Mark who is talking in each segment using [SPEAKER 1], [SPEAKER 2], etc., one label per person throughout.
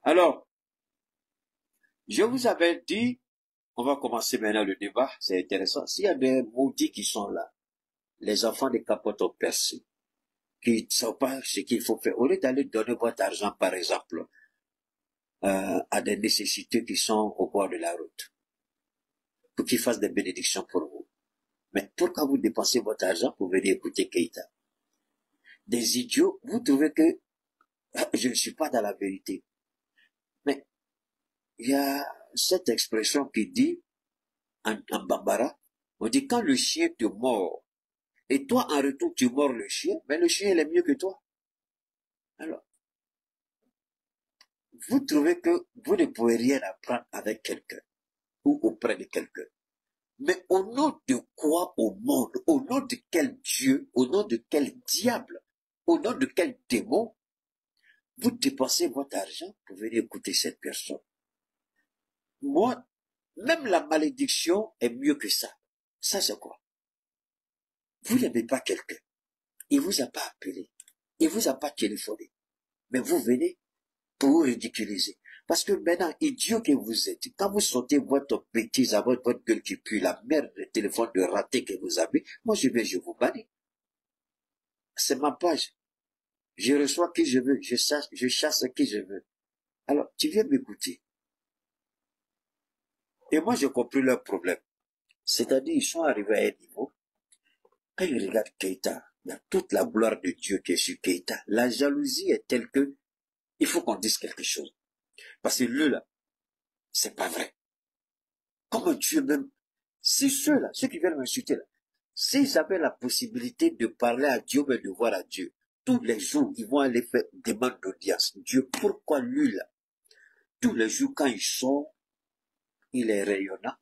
[SPEAKER 1] Alors, je vous avais dit, on va commencer maintenant le débat, c'est intéressant. S'il y a des maudits qui sont là, les enfants des capotes ont percé, qui ne savent pas ce qu'il faut faire, au lieu d'aller donner votre argent, par exemple, à des nécessités qui sont au bord de la route, pour qu'ils fassent des bénédictions pour vous. Mais pourquoi vous dépensez votre argent pour venir écouter Keïta? Des idiots, vous trouvez que je ne suis pas dans la vérité. Mais il y a cette expression qui dit, en bambara, on dit quand le chien te mord, et toi en retour tu mords le chien, mais le chien il est mieux que toi. Alors, vous trouvez que vous ne pouvez rien apprendre avec quelqu'un, ou auprès de quelqu'un. Mais au nom de quoi au monde? Au nom de quel Dieu? Au nom de quel diable? Au nom de quel démon? Vous dépensez votre argent pour venir écouter cette personne. Moi, même la malédiction est mieux que ça. Ça, c'est quoi? Vous n'aimez pas quelqu'un. Il vous a pas appelé. Il vous a pas téléphoné. Mais vous venez pour vous ridiculiser. Parce que maintenant, idiot que vous êtes, quand vous sortez votre bêtise avec votre gueule qui pue, la merde de téléphone de raté que vous avez, moi je vous bannis. C'est ma page. Je reçois qui je veux, je chasse qui je veux. Alors, tu viens m'écouter. Et moi, j'ai compris leur problème. C'est-à-dire, ils sont arrivés à un niveau. Quand ils regardent Keïta, il y a toute la gloire de Dieu qui est sur Keïta. La jalousie est telle que il faut qu'on dise quelque chose. Parce que lui, là, c'est pas vrai. Comment Dieu même, c'est ceux-là, ceux qui viennent m'insulter là, s'ils avaient la possibilité de parler à Dieu, mais de voir à Dieu, tous les jours, ils vont aller faire des demandes d'audience. Dieu, pourquoi lui, là, tous les jours, quand il sort, il est rayonnant,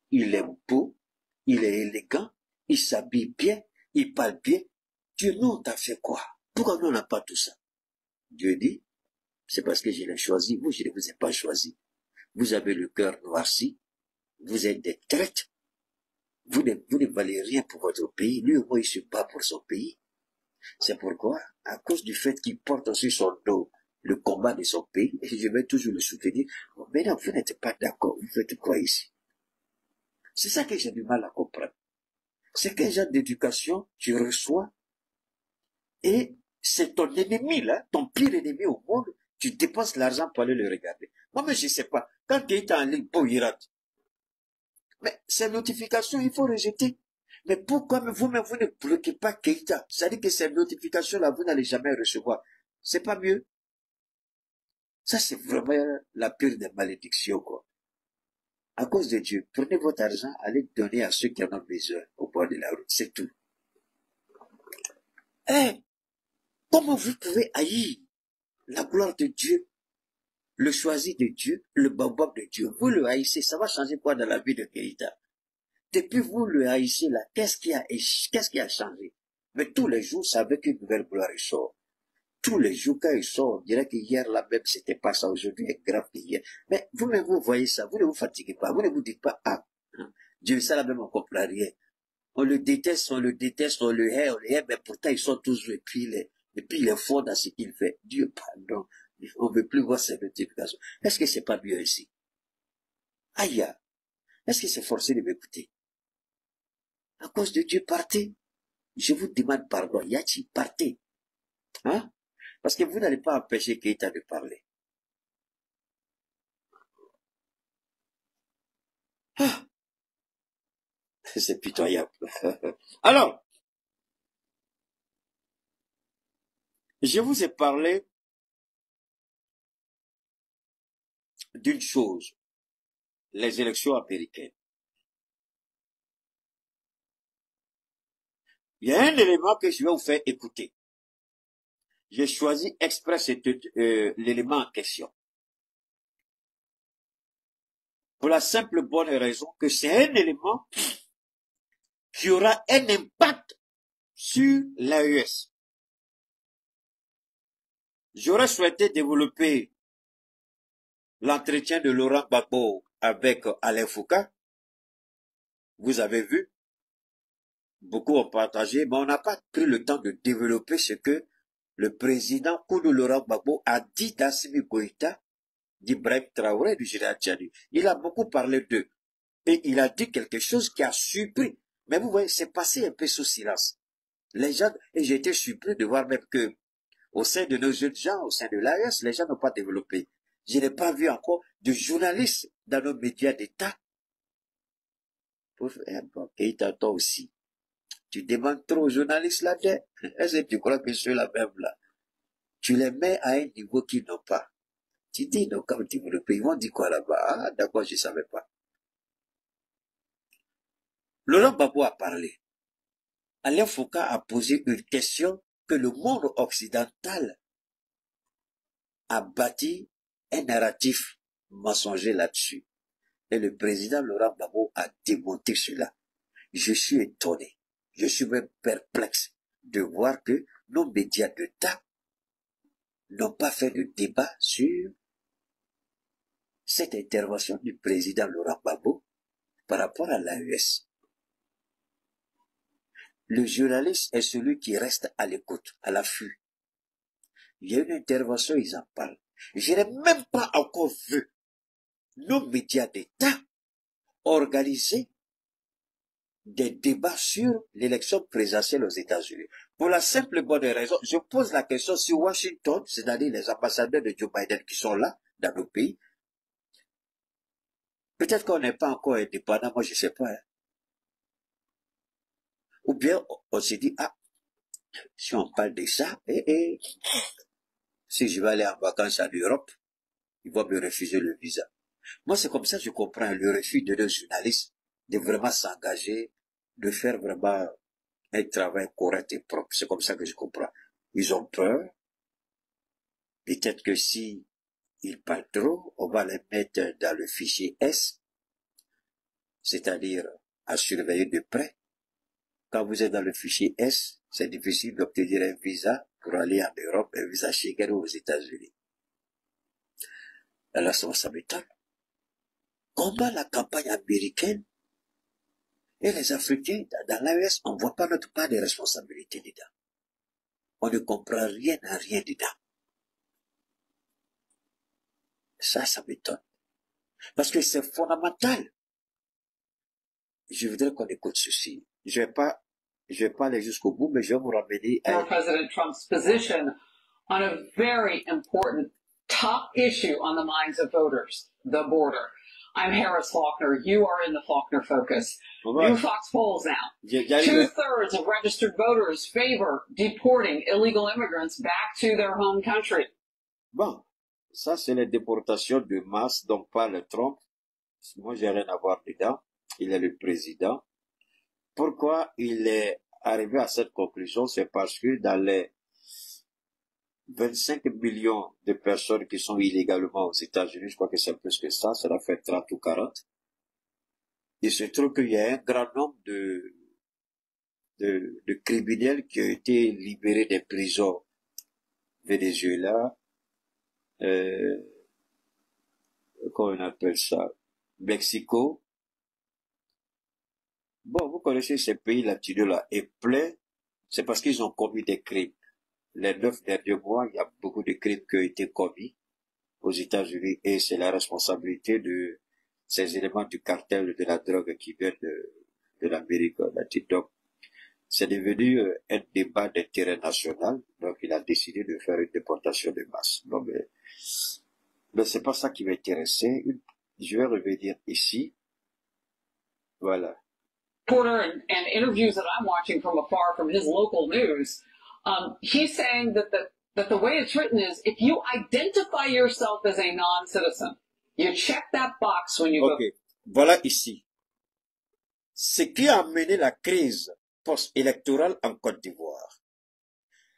[SPEAKER 1] il est beau, il est élégant, il s'habille bien, il parle bien. Dieu, nous, on t'a fait quoi? Pourquoi nous, on n'a pas tout ça? Dieu dit, c'est parce que je l'ai choisi. Vous, je ne vous ai pas choisi. Vous avez le cœur noirci. Vous êtes des traites. Vous ne valez rien pour votre pays. Lui, au moins, il se bat pour son pays. C'est pourquoi, à cause du fait qu'il porte sur son dos le combat de son pays, et je vais toujours le soutenir, maintenant, vous n'êtes pas d'accord. Vous faites quoi ici? C'est ça que j'ai du mal à comprendre. C'est quel genre d'éducation tu reçois et c'est ton ennemi, là, ton pire ennemi au monde, tu dépenses l'argent pour aller le regarder. Moi-même, je ne sais pas. Quand tu es en ligne, bon, il rate. Mais ces notifications, il faut rejeter. Mais pourquoi vous-même, vous ne bloquez pas Keïta? C'est-à-dire que ces notifications-là, vous n'allez jamais recevoir. C'est pas mieux. Ça, c'est vraiment la pire des malédictions, quoi. À cause de Dieu, prenez votre argent, allez donner à ceux qui en ont besoin au bord de la route. C'est tout. Eh, comment vous pouvez haïr la gloire de Dieu, le choisi de Dieu, le baobab de Dieu? Vous le haïssez, ça va changer quoi dans la vie de Keïta? Depuis vous le haïssez là, qu'est-ce qui a changé? Mais tous les jours, c'est avec une nouvelle gloire, il sort. Tous les jours, quand il sort, on dirait que hier, là même, c'était pas ça. Aujourd'hui est grave que hier. Mais vous-même, vous voyez ça. Vous ne vous fatiguez pas. Vous ne vous dites pas, ah, Dieu, ça là même, on comprend rien. On le déteste, on le déteste, on le hait, mais pourtant, ils sont tous et puis il est fort dans ce qu'il fait. Dieu, pardon. On ne veut plus voir ces notifications. Est-ce que c'est pas mieux ici? Aïe, est-ce que c'est forcé de m'écouter? À cause de Dieu, partez. Je vous demande pardon. Yachi, partez. Hein? Parce que vous n'allez pas empêcher Keïta de parler. Ah, c'est pitoyable. Alors, je vous ai parlé d'une chose, les élections américaines. Il y a un élément que je vais vous faire écouter. J'ai choisi exprès l'élément en question. Pour la simple bonne raison que c'est un élément qui aura un impact sur l'AES. J'aurais souhaité développer l'entretien de Laurent Gbagbo avec Alain Foucault. Vous avez vu, beaucoup ont partagé, mais on n'a pas pris le temps de développer ce que le président Koudou Laurent Gbagbo a dit d'Assimi Goïta d'Ibrahim Traoré, du général Tchani. Il a beaucoup parlé d'eux. Et il a dit quelque chose qui a surpris. Mais vous voyez, c'est passé un peu sous silence. Les gens, et j'ai été surpris de voir même que, au sein de nos jeunes gens, au sein de l'AES, les gens n'ont pas développé. Je n'ai pas vu encore de journalistes dans nos médias d'État. Pour faire, bon, et toi aussi. Tu demandes trop aux journalistes là-dedans. Est-ce que tu crois que ceux-là même là, tu les mets à un niveau qu'ils n'ont pas? Tu dis, non, quand tu veux le pays, ils vont dire quoi là-bas? Ah, d'accord, je ne savais pas. Laurent Gbagbo a parlé. Alain Foucault a posé une question que le monde occidental a bâti un narratif mensonger là-dessus. Et le président Laurent Gbagbo a démonté cela. Je suis étonné, je suis même perplexe de voir que nos médias d'État n'ont pas fait de débat sur cette intervention du président Laurent Gbagbo par rapport à l'AES. Le journaliste est celui qui reste à l'écoute, à l'affût. Il y a une intervention, ils en parlent. Je n'ai même pas encore vu nos médias d'État organiser des débats sur l'élection présidentielle aux États-Unis. Pour la simple et bonne raison, je pose la question si Washington, c'est-à-dire les ambassadeurs de Joe Biden qui sont là, dans nos pays, peut-être qu'on n'est pas encore indépendant, moi je ne sais pas. Hein. Ou bien on se dit, ah, si on parle de ça, si je vais aller en vacances en Europe, ils vont me refuser le visa. Moi, c'est comme ça que je comprends le refus de nos journalistes de vraiment s'engager, de faire vraiment un travail correct et propre. C'est comme ça que je comprends. Ils ont peur. Peut-être que si ils parlent trop, on va les mettre dans le fichier S, c'est-à-dire à surveiller de près. Quand vous êtes dans le fichier S, c'est difficile d'obtenir un visa pour aller en Europe, un visa Schengen ou aux États-Unis. Alors ça m'étonne. Comment la campagne américaine et les Africains, dans l'AES, on ne voit pas notre part de responsabilité dedans. On ne comprend rien à rien dedans. Ça m'étonne. Parce que c'est fondamental. Je voudrais qu'on écoute ceci. Je vais pas aller jusqu'au bout, mais je vais vous ramener à...
[SPEAKER 2] President Trump's position on a very important top issue on the minds of voters, the border. I'm Harris Faulkner. You are in the Faulkner Focus. New Fox polls now. 2/3 of registered voters favor deporting illegal immigrants back to their home country.
[SPEAKER 1] Bon, ça c'est les déportations de masse dont parle Trump. Moi, j'ai rien à voir dedans. Il est le président. Pourquoi il est arrivé à cette conclusion? C'est parce que dans les 25 millions de personnes qui sont illégalement aux États-Unis, je crois que c'est plus que ça doit faire 30 ou 40. Il se trouve qu'il y a un grand nombre de criminels qui ont été libérés des prisons Venezuela, comment on appelle ça, Mexico. Bon, vous connaissez ces pays latino-là, et plein, c'est parce qu'ils ont commis des crimes. Les 9 derniers mois, il y a beaucoup de crimes qui ont été commis aux États-Unis, et c'est la responsabilité de ces éléments du cartel de la drogue qui viennent de l'Amérique latine. Donc, c'est devenu un débat d'intérêt national, donc il a décidé de faire une déportation de masse. Bon, mais c'est pas ça qui m'intéressait. Je vais revenir ici. Voilà.
[SPEAKER 2] Reporter and interviews that I'm watching from afar from his local news, he's saying that the way it's written is if you identify yourself as a non-citizen, you check that box when you vote.
[SPEAKER 1] Ok, voilà ici. Ce qui a amené la crise post-électorale en Côte d'Ivoire.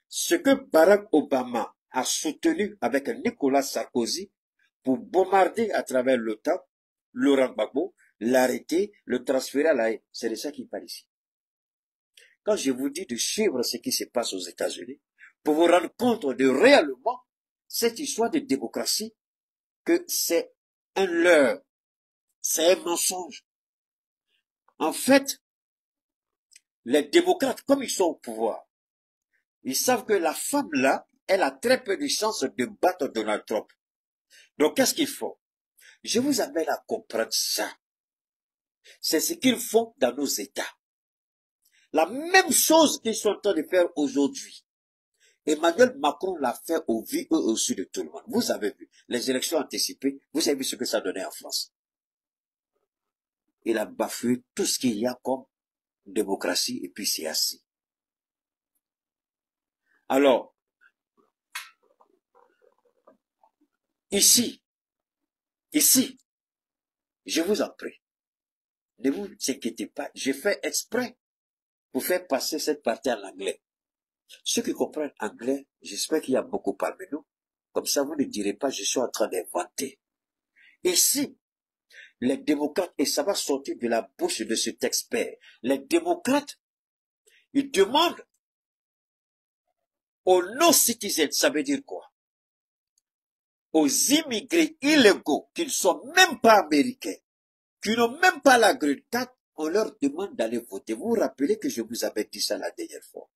[SPEAKER 1] Ce que Barack Obama a soutenu avec Nicolas Sarkozy pour bombarder à travers l'OTAN, Laurent Gbagbo, l'arrêter, le transférer à la haie. C'est de ça qu'il parle ici. Quand je vous dis de suivre ce qui se passe aux États-Unis, pour vous rendre compte de réellement cette histoire de démocratie, que c'est un leurre, c'est un mensonge. En fait, les démocrates, comme ils sont au pouvoir, ils savent que la femme là, elle a très peu de chances de battre Donald Trump. Donc, qu'est-ce qu'ils font? Je vous amène à comprendre ça. C'est ce qu'ils font dans nos États. La même chose qu'ils sont en train de faire aujourd'hui. Emmanuel Macron l'a fait au vu et au su de tout le monde. Vous avez vu, les élections anticipées, vous avez vu ce que ça donnait en France. Il a bafoué tout ce qu'il y a comme démocratie et puis c'est assez. Alors, ici, je vous en prie, ne vous inquiétez pas, j'ai fait exprès pour faire passer cette partie en anglais. Ceux qui comprennent anglais, j'espère qu'il y a beaucoup parmi nous. Comme ça, vous ne direz pas, je suis en train d'inventer. Ici, les démocrates, et ça va sortir de la bouche de cet expert, les démocrates, ils demandent aux non-citizens, ça veut dire quoi? Aux immigrés illégaux, qui ne sont même pas américains, qui n'ont même pas la green card, on leur demande d'aller voter. Vous vous rappelez que je vous avais dit ça la dernière fois.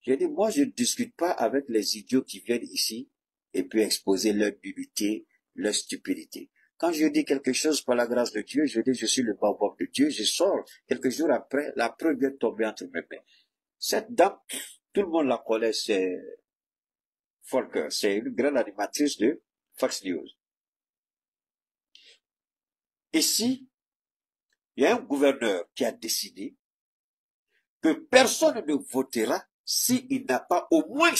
[SPEAKER 1] J'ai dit, moi, je ne discute pas avec les idiots qui viennent ici et puis exposer leur nullité, leur stupidité. Quand je dis quelque chose par la grâce de Dieu, je dis, je suis le bonhomme de Dieu, je sors. Quelques jours après, la preuve vient tomber entre mes mains. Cette dame, tout le monde la connaît, c'est Volker, c'est une grande animatrice de Fox News. Ici, il y a un gouverneur qui a décidé que personne ne votera s'il n'a pas au moins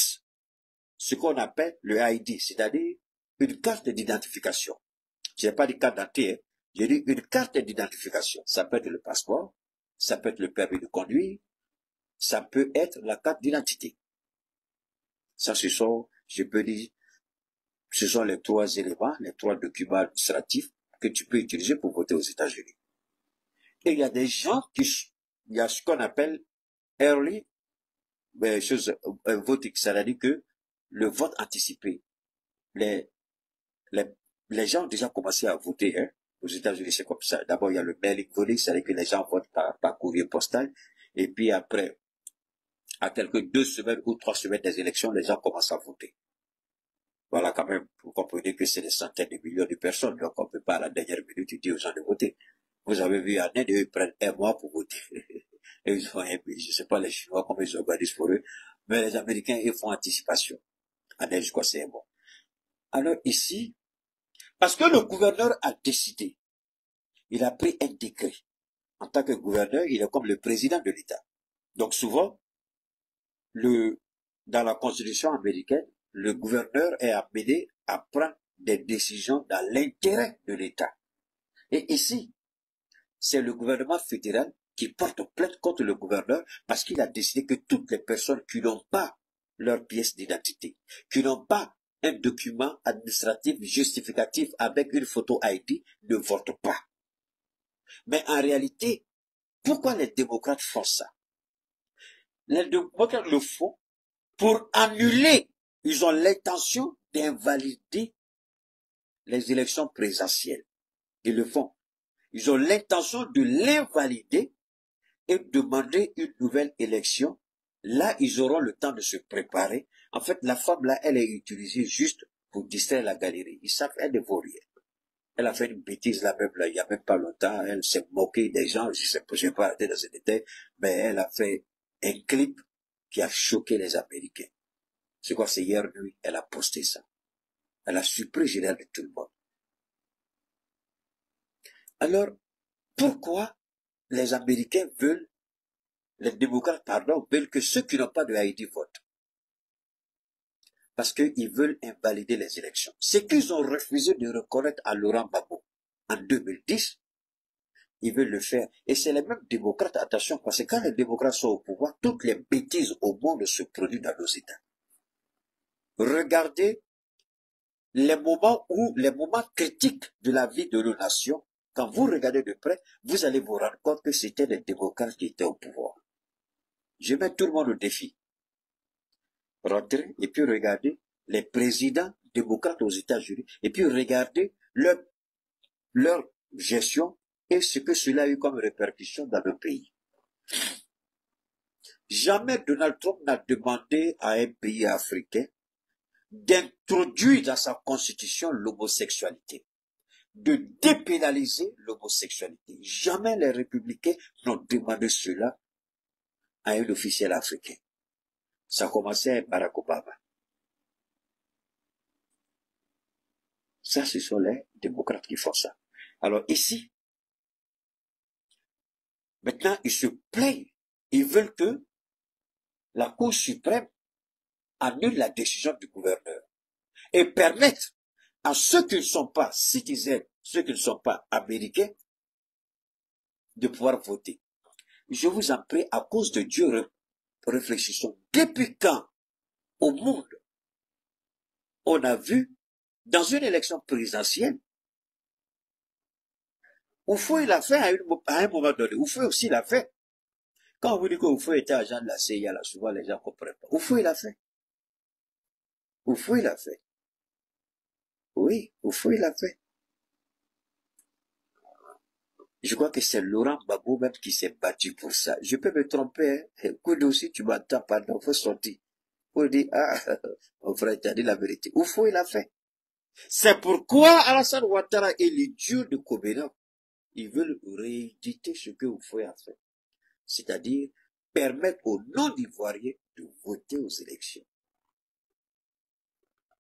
[SPEAKER 1] ce qu'on appelle le ID, c'est-à-dire une carte d'identification. Je n'ai pas dit carte d'identité, hein. J'ai dit une carte d'identification. Ça peut être le passeport, ça peut être le permis de conduire, ça peut être la carte d'identité. Ça, ce sont, je peux dire, ce sont les trois éléments, les trois documents administratifs que tu peux utiliser pour voter aux États-Unis. Et il y a des gens il y a ce qu'on appelle early voting, c'est-à-dire que le vote anticipé. Les gens ont déjà commencé à voter, hein. Aux États-Unis, c'est comme ça. D'abord, il y a le mailing voting, c'est-à-dire que les gens votent par courrier postal. Et puis après, à quelques 2 semaines ou 3 semaines des élections, les gens commencent à voter. Voilà, quand même, vous comprenez que c'est des centaines de millions de personnes. Donc, on ne peut pas à la dernière minute dire aux gens de voter. Vous avez vu, en Inde, ils prennent 1 mois pour voter. Et ils font je ne sais pas les Chinois comment ils organisent pour eux, mais les Américains, ils font anticipation. En Inde, je crois que c'est 1 mois. Alors ici, parce que le gouverneur a décidé, il a pris un décret. En tant que gouverneur, il est comme le président de l'État. Donc souvent, dans la Constitution américaine, le gouverneur est amené à prendre des décisions dans l'intérêt de l'État. Et ici, c'est le gouvernement fédéral qui porte plainte contre le gouverneur parce qu'il a décidé que toutes les personnes qui n'ont pas leur pièce d'identité, qui n'ont pas un document administratif justificatif avec une photo ID, ne votent pas. Mais en réalité, pourquoi les démocrates font ça? Les démocrates le font pour annuler, ils ont l'intention d'invalider les élections présidentielles. Ils le font. Ils ont l'intention de l'invalider et demander une nouvelle élection. Là, ils auront le temps de se préparer. En fait, la femme là, elle est utilisée juste pour distraire la galerie. Ils savent, elle ne vaut rien. Elle a fait une bêtise là même là, il n'y a même pas longtemps. Elle s'est moquée des gens. Je ne sais pas arrêter dans ce détail, mais elle a fait un clip qui a choqué les Américains. C'est quoi, c'est hier nuit, elle a posté ça. Elle a surpris général de tout le monde. Alors, pourquoi les Américains veulent, les démocrates, pardon, veulent que ceux qui n'ont pas de ID votent? Parce qu'ils veulent invalider les élections. Ce qu'ils ont refusé de reconnaître à Laurent Gbagbo en 2010, ils veulent le faire. Et c'est les mêmes démocrates, attention, parce que quand les démocrates sont au pouvoir, toutes les bêtises au monde se produisent dans nos États. Regardez les moments critiques de la vie de nos nations. Quand vous regardez de près, vous allez vous rendre compte que c'était les démocrates qui étaient au pouvoir. Je mets tout le monde au défi. Rentrez et puis regardez les présidents démocrates aux États-Unis et puis regardez leur gestion et ce que cela a eu comme répercussion dans le pays. Jamais Donald Trump n'a demandé à un pays africain d'introduire dans sa constitution l'homosexualité, de dépénaliser l'homosexualité. Jamais les républicains n'ont demandé cela à un officiel africain. Ça a commencé avec Barack Obama. Ça, ce sont les démocrates qui font ça. Alors ici, maintenant, ils se plaignent. Ils veulent que la Cour suprême annule la décision du gouverneur et permette à ceux qui ne sont pas citoyens, ceux qui ne sont pas américains, de pouvoir voter. Je vous en prie, à cause de Dieu, réfléchissons. Depuis quand, au monde, on a vu, dans une élection présidentielle, Oufou, il a fait à un moment donné. Oufou aussi l'a fait. Quand on vous dit que Oufou était agent de la CIA, là, souvent les gens ne comprennent pas. Oufou, il a fait. Oufou, il a fait. Oui, Oufou, il a fait. Je crois que c'est Laurent Gbagbo même qui s'est battu pour ça. Je peux me tromper, hein. Koudou aussi, tu m'entends, pardon, faut sortir. Faut dire, ah, mon frère, tu as dit la vérité. Oufou, il a fait. C'est pourquoi Alassane Ouattara et les dieux de Kobena, ils veulent rééditer ce que Oufou a fait. C'est-à-dire permettre aux non-ivoiriens de voter aux élections.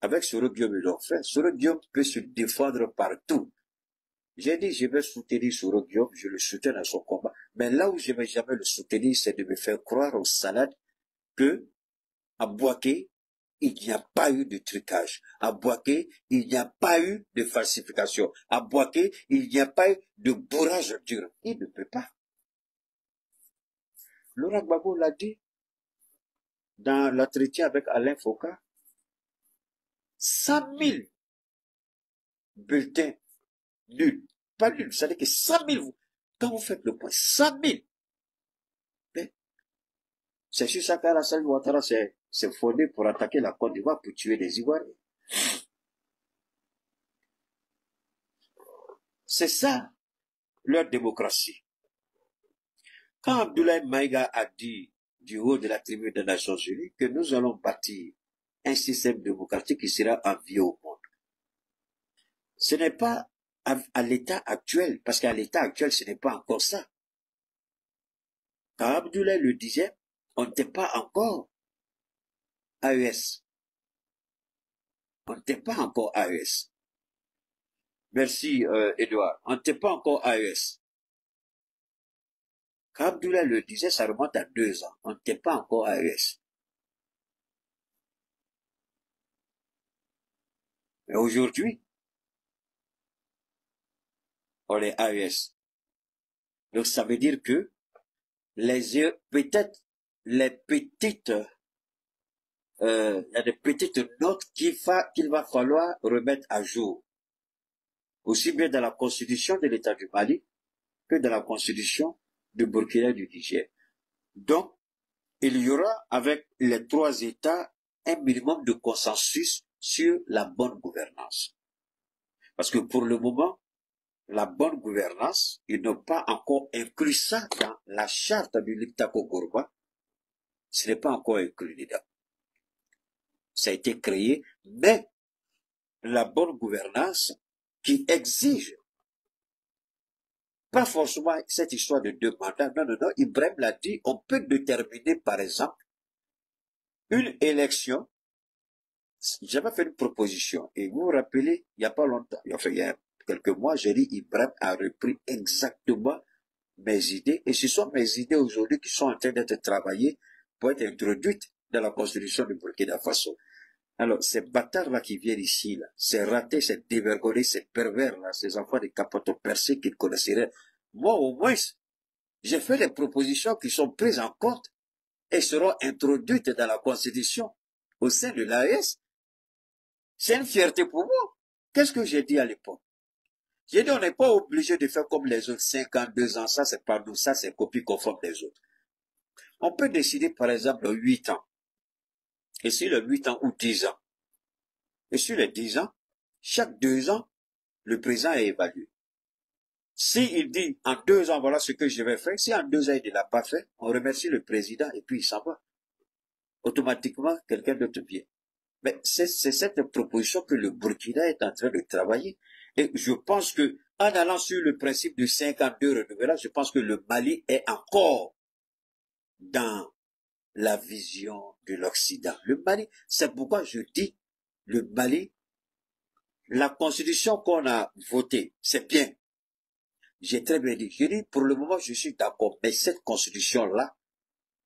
[SPEAKER 1] Avec Soro Guillaume, ils l'ont fait. Soro Guillaume peut se défendre partout. J'ai dit, je vais soutenir Soro Guillaume, je le soutiens dans son combat. Mais là où je ne vais jamais le soutenir, c'est de me faire croire aux salades que, à Bouaké, il n'y a pas eu de trucage. À Bouaké, il n'y a pas eu de falsification. À Bouaké, il n'y a pas eu de bourrage dur. Il ne peut pas. Laurent Gbagbo l'a dit dans l'entretien avec Alain Foucault. 100 000 bulletins nuls. Pas nuls, c'est-à-dire que 100 000, quand vous faites le point, 100 000. C'est sur ça qu'Alassane Ouattara s'est fondé pour attaquer la Côte d'Ivoire pour tuer les Ivoiriens. C'est ça, leur démocratie. Quand Abdoulaye Maïga a dit du haut de la tribune des Nations Unies que nous allons bâtir un système démocratique qui sera envié au monde, ce n'est pas à l'état actuel, parce qu'à l'état actuel, ce n'est pas encore ça. Quand Abdoulaye le disait, on n'était pas encore AES. On n'était pas encore AES. Merci, Edouard. On n'était pas encore AES. Quand Abdoulaye le disait, ça remonte à 2 ans. On n'était pas encore AES. Mais aujourd'hui, on est AES. Donc ça veut dire que peut-être les petites, il y a des petites notes qu'il va falloir remettre à jour. Aussi bien dans la constitution de l'État du Mali que dans la constitution du Burkina et du Niger. Donc, il y aura avec les 3 États un minimum de consensus sur la bonne gouvernance. Parce que pour le moment, la bonne gouvernance, ils n'ont pas encore inclus ça dans la charte du Liptako Gourba. Ce n'est pas encore inclus dedans. Ça a été créé, mais la bonne gouvernance qui exige pas forcément cette histoire de 2 mandats. Non, non, non. Ibrahim l'a dit, on peut déterminer, par exemple, une élection. J'avais fait une proposition, et vous vous rappelez, il n'y a pas longtemps, enfin, il y a quelques mois, j'ai dit, Ibrahim a repris exactement mes idées, et ce sont mes idées aujourd'hui qui sont en train d'être travaillées pour être introduites dans la constitution du Burkina Faso. Alors, ces bâtards-là qui viennent ici, là, ces ratés, ces dévergonnés, ces pervers-là, ces enfants de capotes percés qu'ils connaisseraient, moi, au moins, j'ai fait les propositions qui sont prises en compte et seront introduites dans la Constitution au sein de l'AES. C'est une fierté pour moi. Qu'est-ce que j'ai dit à l'époque? J'ai dit, on n'est pas obligé de faire comme les autres, 5 ans, 2 ans, ça c'est pas nous, ça c'est copie conforme des autres. On peut décider, par exemple, 8 ans. Et sur les 8 ans ou 10 ans. Et sur les 10 ans, chaque 2 ans, le président est évalué. S'il dit, en 2 ans, voilà ce que je vais faire, si en 2 ans il ne l'a pas fait, on remercie le président et puis il s'en va. Automatiquement, quelqu'un d'autre vient. Mais c'est cette proposition que le Burkina est en train de travailler. Et je pense que, en allant sur le principe de 52 renouvelables, je pense que le Mali est encore dans la vision de l'Occident. Le Mali, c'est pourquoi je dis, le Mali, la constitution qu'on a votée, c'est bien. J'ai très bien dit. Je dis, pour le moment, je suis d'accord. Mais cette constitution-là,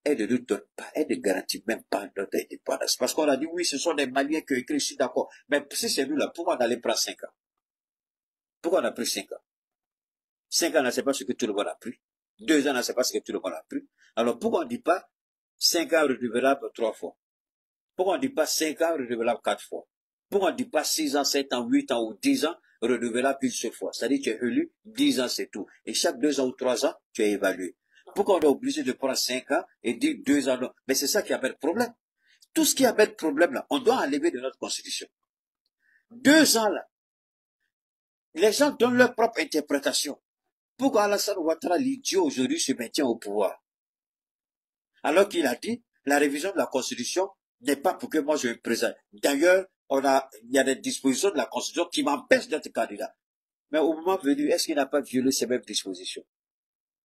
[SPEAKER 1] elle ne nous donne pas, elle ne garantit même pas notre indépendance. Parce qu'on a dit, oui, ce sont des Maliens qui ont écrit, je suis d'accord. Mais si c'est nous là, pourquoi on allait prendre 5 ans? Pourquoi on a pris 5 ans? 5 ans, on ne sait pas ce que tout le monde a pris. 2 ans, on ne sait pas ce que tout le monde a pris. Alors, pourquoi on ne dit pas 5 ans renouvelables 3 fois? Pourquoi on ne dit pas 5 ans renouvelables 4 fois? Pourquoi on ne dit pas 6 ans, 7 ans, 8 ans ou 10 ans renouvelables une seule fois? C'est-à-dire, tu es élu, 10 ans, c'est tout. Et chaque 2 ans ou 3 ans, tu es évalué. Pourquoi on est obligé de prendre 5 ans et dire 2 ans? Non. Mais c'est ça qui amène problème. Tout ce qui amène problème là, on doit enlever de notre constitution. 2 ans là, les gens donnent leur propre interprétation. Pourquoi Alassane Ouattara, l'idiot, aujourd'hui se maintient au pouvoir? Alors qu'il a dit, la révision de la constitution n'est pas pour que moi je me présente. D'ailleurs, il y a des dispositions de la constitution qui m'empêchent d'être candidat. Mais au moment venu, est-ce qu'il n'a pas violé ces mêmes dispositions?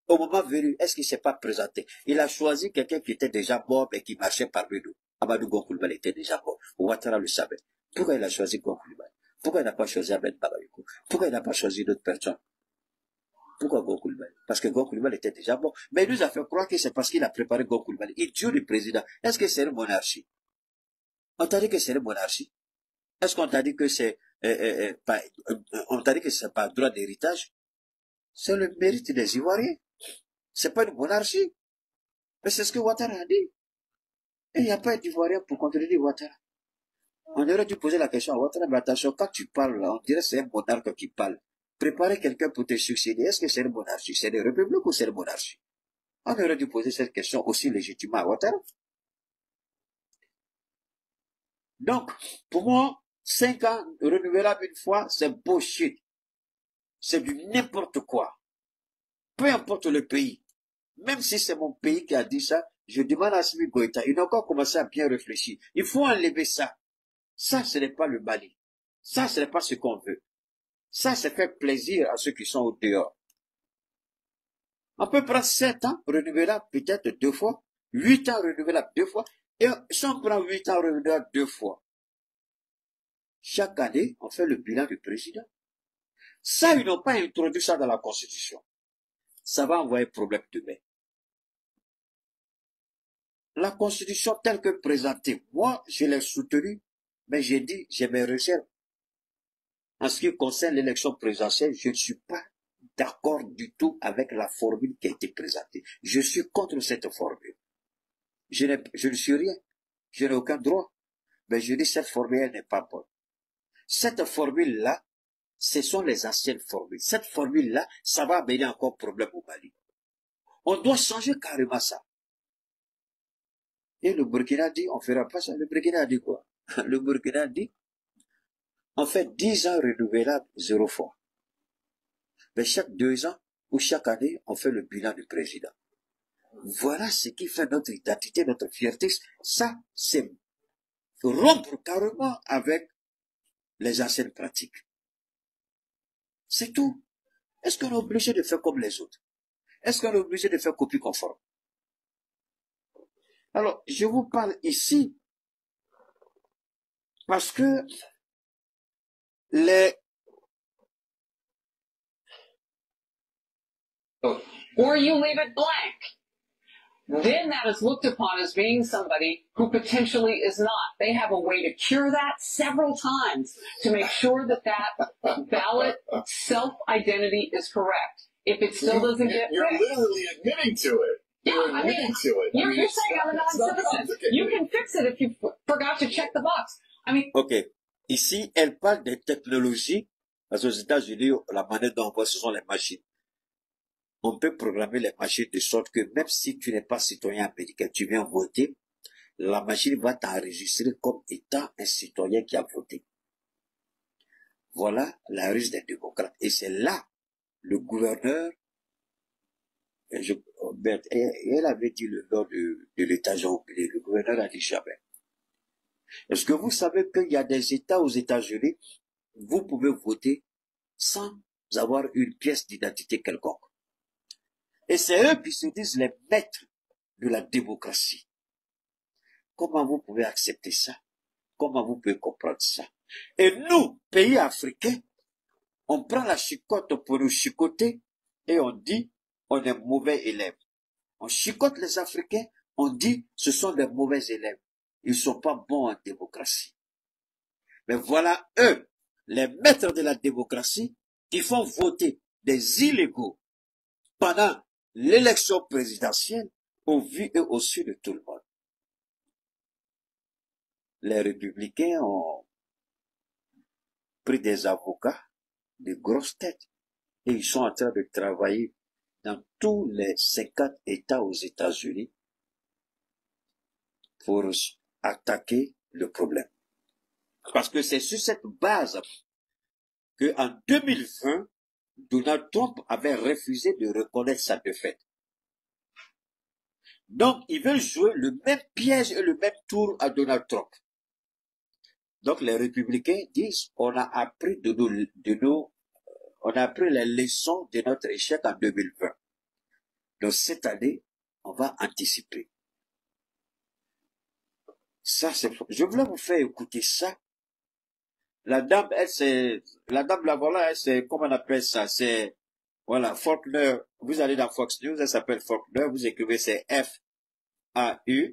[SPEAKER 1] Au moment venu, est-ce qu'il ne s'est pas présenté? Il a choisi quelqu'un qui était déjà mort et qui marchait parmi nous. Amadou Gon Coulibaly était déjà mort. Ouattara le savait. Pourquoi il a choisi Gon Coulibaly? Pourquoi il n'a pas choisi Ahmed Babayoko? Pourquoi il n'a pas choisi d'autres personnes? Pourquoi Gon Coulibaly? Parce que Gon Coulibaly était déjà mort. Mais il nous a fait croire que c'est parce qu'il a préparé Gon Coulibaly. Idiot du président. Est-ce que c'est une monarchie? On t'a dit que c'est une monarchie? Est-ce qu'on t'a dit que c'est on t'a dit que c'est pas droit d'héritage? C'est le mérite des Ivoiriens. C'est pas une monarchie. Mais c'est ce que Ouattara a dit. Et il n'y a pas d'Ivoirien pour contredire Ouattara. On aurait dû poser la question à Ouattara, mais attention, quand tu parles là, on dirait que c'est un monarque qui parle. Préparer quelqu'un pour te succéder, est-ce que c'est une monarchie? C'est une république ou c'est une monarchie? On aurait dû poser cette question aussi légitimement à Ouattara. Donc, pour moi, 5 ans renouvelables une fois, c'est bullshit. C'est du n'importe quoi. Peu importe le pays. Même si c'est mon pays qui a dit ça, je demande à Assimi Goïta, il a encore commencé à bien réfléchir. Il faut enlever ça. Ça, ce n'est pas le Mali. Ça, ce n'est pas ce qu'on veut. Ça, c'est faire plaisir à ceux qui sont au dehors. On peut prendre 7 ans renouvelables peut-être 2 fois, 8 ans renouvelables 2 fois, et si on prend 8 ans renouvelables 2 fois, chaque année, on fait le bilan du président. Ça, ils n'ont pas introduit ça dans la Constitution. Ça va envoyer problème demain. La Constitution telle que présentée, moi, je l'ai soutenue, mais j'ai dit, j'ai mes réserves. En ce qui concerne l'élection présidentielle, je ne suis pas d'accord du tout avec la formule qui a été présentée. Je suis contre cette formule. Je ne suis rien. Je n'ai aucun droit. Mais je dis cette formule, elle n'est pas bonne. Cette formule-là, ce sont les anciennes formules. Cette formule-là, ça va amener encore problème au Mali. On doit changer carrément ça. Et le Burkina dit, on ne fera pas ça. Le Burkina dit quoi? Le Burkina dit, on fait 10 ans renouvelables 0 fois. Mais chaque 2 ans ou chaque année, on fait le bilan du président. Voilà ce qui fait notre identité, notre fierté. Ça, c'est rompre carrément avec les anciennes pratiques. C'est tout. Est-ce qu'on est obligé de faire comme les autres? Est-ce qu'on est obligé de faire copie conforme? Alors, je vous parle ici parce que
[SPEAKER 2] or you leave it blank. Then that is looked upon as being somebody who potentially is not. They have a way to cure that several times to make sure that that ballot self-identity is correct. If it still doesn't get
[SPEAKER 3] You're
[SPEAKER 2] fixed.
[SPEAKER 3] literally admitting to it. You're admitting to it.
[SPEAKER 2] You're saying I'm a non-citizen. You can fix it if you forgot to check the box. I mean.
[SPEAKER 1] Ok. Ici, elle parle des technologies, parce qu'aux États-Unis, la manière dont on voit, ce sont les machines. On peut programmer les machines de sorte que même si tu n'es pas citoyen américain, tu viens voter, la machine va t'enregistrer comme étant un citoyen qui a voté. Voilà la ruse des démocrates. Et c'est là, le gouverneur, elle avait dit le nom de l'État, j'ai oublié, le gouverneur a dit jamais. Est-ce que vous savez qu'il y a des États aux États-Unis, vous pouvez voter sans avoir une pièce d'identité quelconque. Et c'est eux qui se disent les maîtres de la démocratie. Comment vous pouvez accepter ça? Comment vous pouvez comprendre ça? Et nous, pays africains, on prend la chicotte pour nous chicoter et on dit on est mauvais élèves. On chicote les Africains, on dit ce sont des mauvais élèves. Ils ne sont pas bons en démocratie. Mais voilà eux, les maîtres de la démocratie, qui font voter des illégaux pendant l'élection présidentielle au vu et au su de tout le monde. Les républicains ont pris des avocats, de grosses têtes, et ils sont en train de travailler dans tous les 50 États aux États-Unis pour attaquer le problème. Parce que c'est sur cette base qu'en 2020, Donald Trump avait refusé de reconnaître sa défaite. Donc, ils veulent jouer le même piège et le même tour à Donald Trump. Donc, les républicains disent, on a appris on a appris les leçons de notre échec en 2020. Donc, cette année, on va anticiper. Ça, c'est, je voulais vous faire écouter ça. La dame, la voilà, c'est, comment on appelle ça? C'est, voilà, Faulkner. Vous allez dans Fox News, elle s'appelle Faulkner. Vous écrivez, c'est F-A-U-L-K-E-R.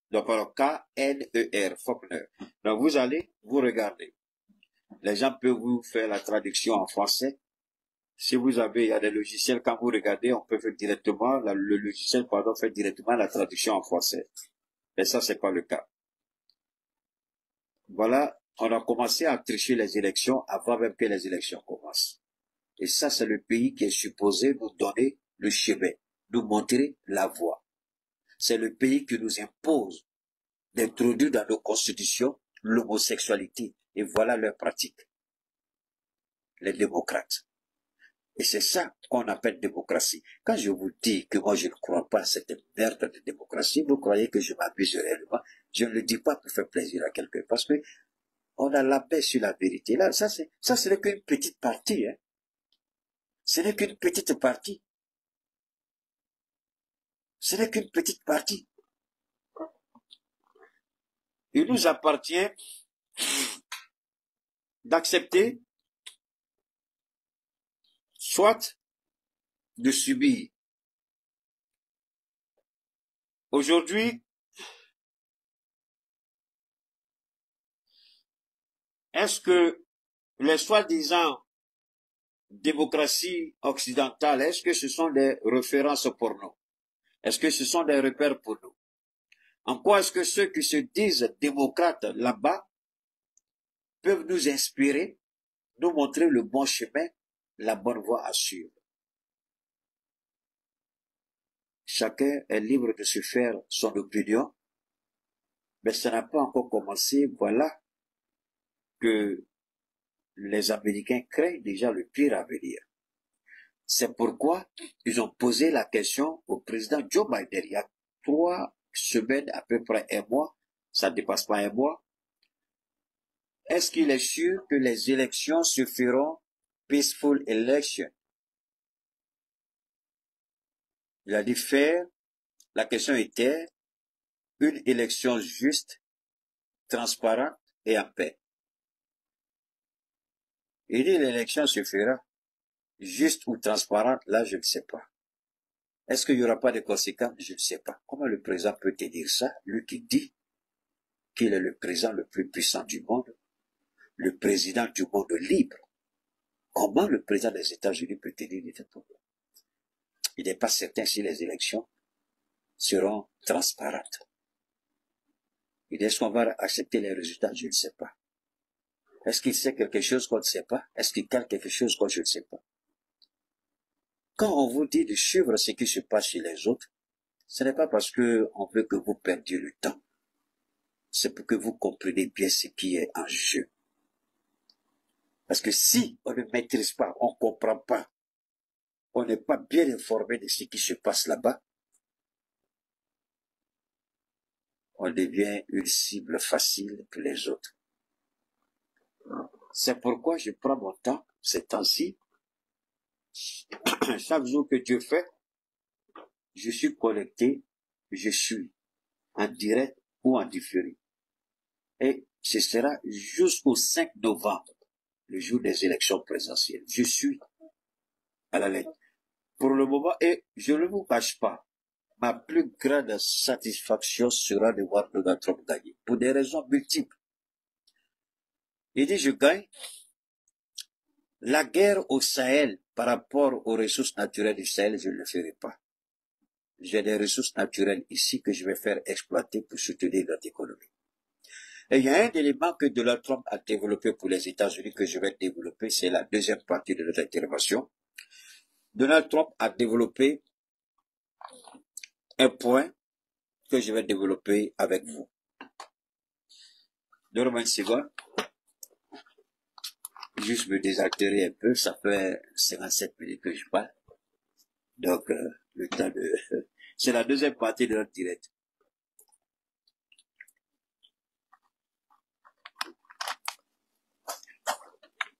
[SPEAKER 1] Donc, alors, K-N-E-R, Faulkner. Donc, vous allez, vous regardez. Les gens peuvent vous faire la traduction en français. Si vous avez, il y a des logiciels, quand vous regardez, on peut faire directement, le logiciel, pardon, fait directement la traduction en français. Mais ça, c'est pas le cas. Voilà, on a commencé à tricher les élections avant même que les élections commencent. Et ça, c'est le pays qui est supposé nous donner le chemin, nous montrer la voie. C'est le pays qui nous impose d'introduire dans nos constitutions l'homosexualité. Et voilà leur pratique. Les démocrates. Et c'est ça qu'on appelle démocratie. Quand je vous dis que moi je ne crois pas à cette merde de démocratie, vous croyez que je m'abuse réellement. Je ne le dis pas pour faire plaisir à quelqu'un, parce que on a la paix sur la vérité. Là, ça ce n'est qu'une petite partie, hein. Ce n'est qu'une petite partie. Ce n'est qu'une petite partie. Il nous appartient d'accepter, soit de subir. Aujourd'hui, est-ce que les soi-disant démocraties occidentales, est-ce que ce sont des références pour nous? Est-ce que ce sont des repères pour nous? En quoi est-ce que ceux qui se disent démocrates là-bas peuvent nous inspirer, nous montrer le bon chemin, la bonne voie à suivre? Chacun est libre de se faire son opinion, mais ça n'a pas encore commencé. Voilà que les Américains craignent déjà le pire à venir. C'est pourquoi ils ont posé la question au président Joe Biden il y a 3 semaines, à peu près 1 mois, ça ne dépasse pas 1 mois. Est-ce qu'il est sûr que les élections se feront peaceful election? Il a dit faire, la question était une élection juste, transparente et en paix. Il dit l'élection se fera juste ou transparente, là je ne sais pas. Est-ce qu'il n'y aura pas de conséquences? Je ne sais pas. Comment le président peut te dire ça, lui qui dit qu'il est le président le plus puissant du monde, le président du monde libre? Comment le président des États-Unis peut te dire des problèmes? Il n'est pas certain si les élections seront transparentes. Est-ce qu'on va accepter les résultats? Je ne sais pas. Est-ce qu'il sait quelque chose qu'on ne sait pas? Est-ce qu'il calme quelque chose qu'on ne sait pas? Quand on vous dit de suivre ce qui se passe chez les autres, ce n'est pas parce que on veut que vous perdiez le temps. C'est pour que vous compreniez bien ce qui est en jeu. Parce que si on ne maîtrise pas, on ne comprend pas, on n'est pas bien informé de ce qui se passe là-bas, on devient une cible facile pour les autres. C'est pourquoi je prends mon temps, ces temps-ci. Chaque jour que Dieu fait, je suis connecté, je suis en direct ou en différé. Et ce sera jusqu'au 5 novembre, le jour des élections présidentielles. Je suis à la lettre. Pour le moment, et je ne vous cache pas, ma plus grande satisfaction sera de voir Donald Trump gagner, pour des raisons multiples. Il dit, je gagne. La guerre au Sahel par rapport aux ressources naturelles du Sahel, je ne le ferai pas. J'ai des ressources naturelles ici que je vais faire exploiter pour soutenir notre économie. Et il y a un élément que Donald Trump a développé pour les États-Unis que je vais développer, c'est la deuxième partie de notre intervention. Donald Trump a développé un point que je vais développer avec vous. Donnez-moi une seconde. Juste me désaltérer un peu, ça fait 57 minutes que je parle. Donc, le temps de... C'est la deuxième partie de notre direct.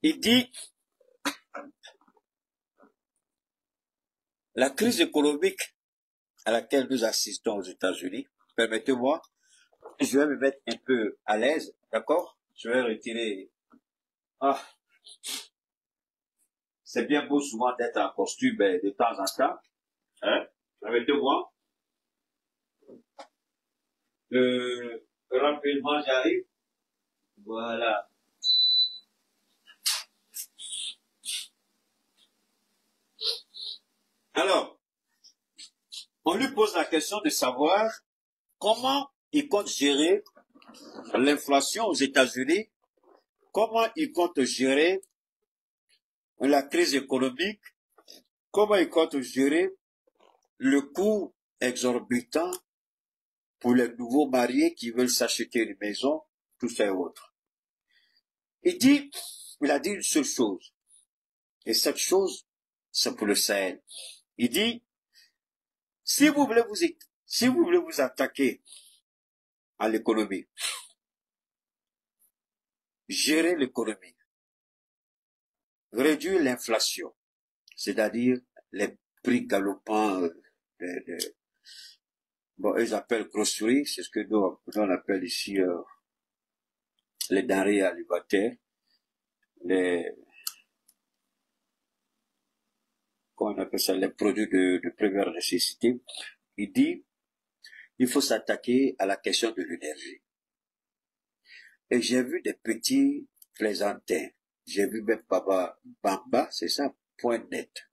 [SPEAKER 1] Il dit, la crise économique à laquelle nous assistons aux États-Unis, permettez-moi, je vais me mettre un peu à l'aise, d'accord? Je vais retirer... Ah, c'est bien beau souvent d'être en costume de temps en temps. Hein? Permettez-moi. Rapidement, j'arrive. Voilà. Alors, on lui pose la question de savoir comment il compte gérer l'inflation aux États-Unis, comment il compte gérer la crise économique, comment il compte gérer le coût exorbitant pour les nouveaux mariés qui veulent s'acheter une maison, tout ça et autres. Il a dit une seule chose, et cette chose, c'est pour le Sahel. Il dit, si vous voulez vous attaquer à l'économie, gérer l'économie, réduire l'inflation, c'est-à-dire les prix galopants bon, ils appellent groceries, c'est ce que nous on appelle ici les denrées alimentaires, comment on appelle ça, les produits de première nécessité. Il dit, il faut s'attaquer à la question de l'énergie. Et j'ai vu des petits plaisantins. J'ai vu même Baba Bamba, c'est ça, point net.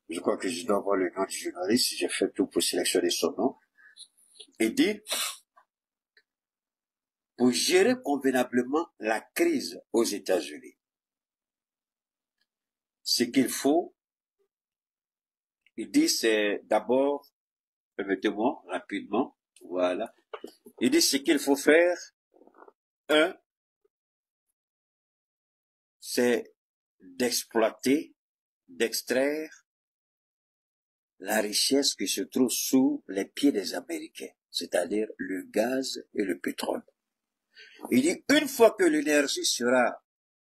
[SPEAKER 1] Je crois que je dois avoir le nom du journaliste, j'ai fait tout pour sélectionner son nom. Il dit, pour gérer convenablement la crise aux États-Unis, ce qu'il faut, il dit, c'est d'abord, permettez-moi rapidement, voilà. Il dit ce qu'il faut faire, c'est d'exploiter, d'extraire la richesse qui se trouve sous les pieds des Américains, c'est-à-dire le gaz et le pétrole. Il dit, une fois que l'énergie sera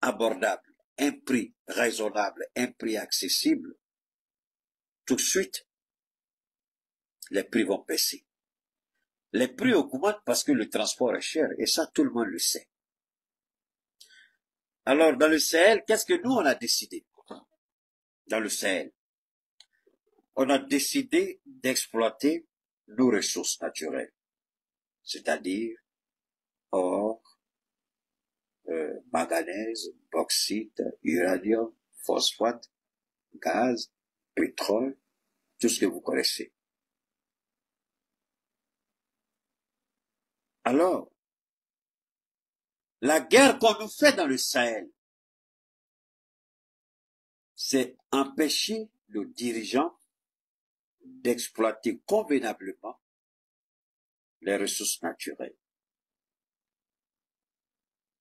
[SPEAKER 1] abordable, un prix raisonnable, un prix accessible, tout de suite, les prix vont baisser. Les prix augmentent parce que le transport est cher, et ça, tout le monde le sait. Alors, dans le Sahel, qu'est-ce que nous, on a décidé? Dans le Sahel, on a décidé d'exploiter nos ressources naturelles, c'est-à-dire or, manganèse, bauxite, uranium, phosphate, gaz, pétrole, tout ce que vous connaissez. Alors, la guerre qu'on nous fait dans le Sahel, c'est empêcher nos dirigeants d'exploiter convenablement les ressources naturelles.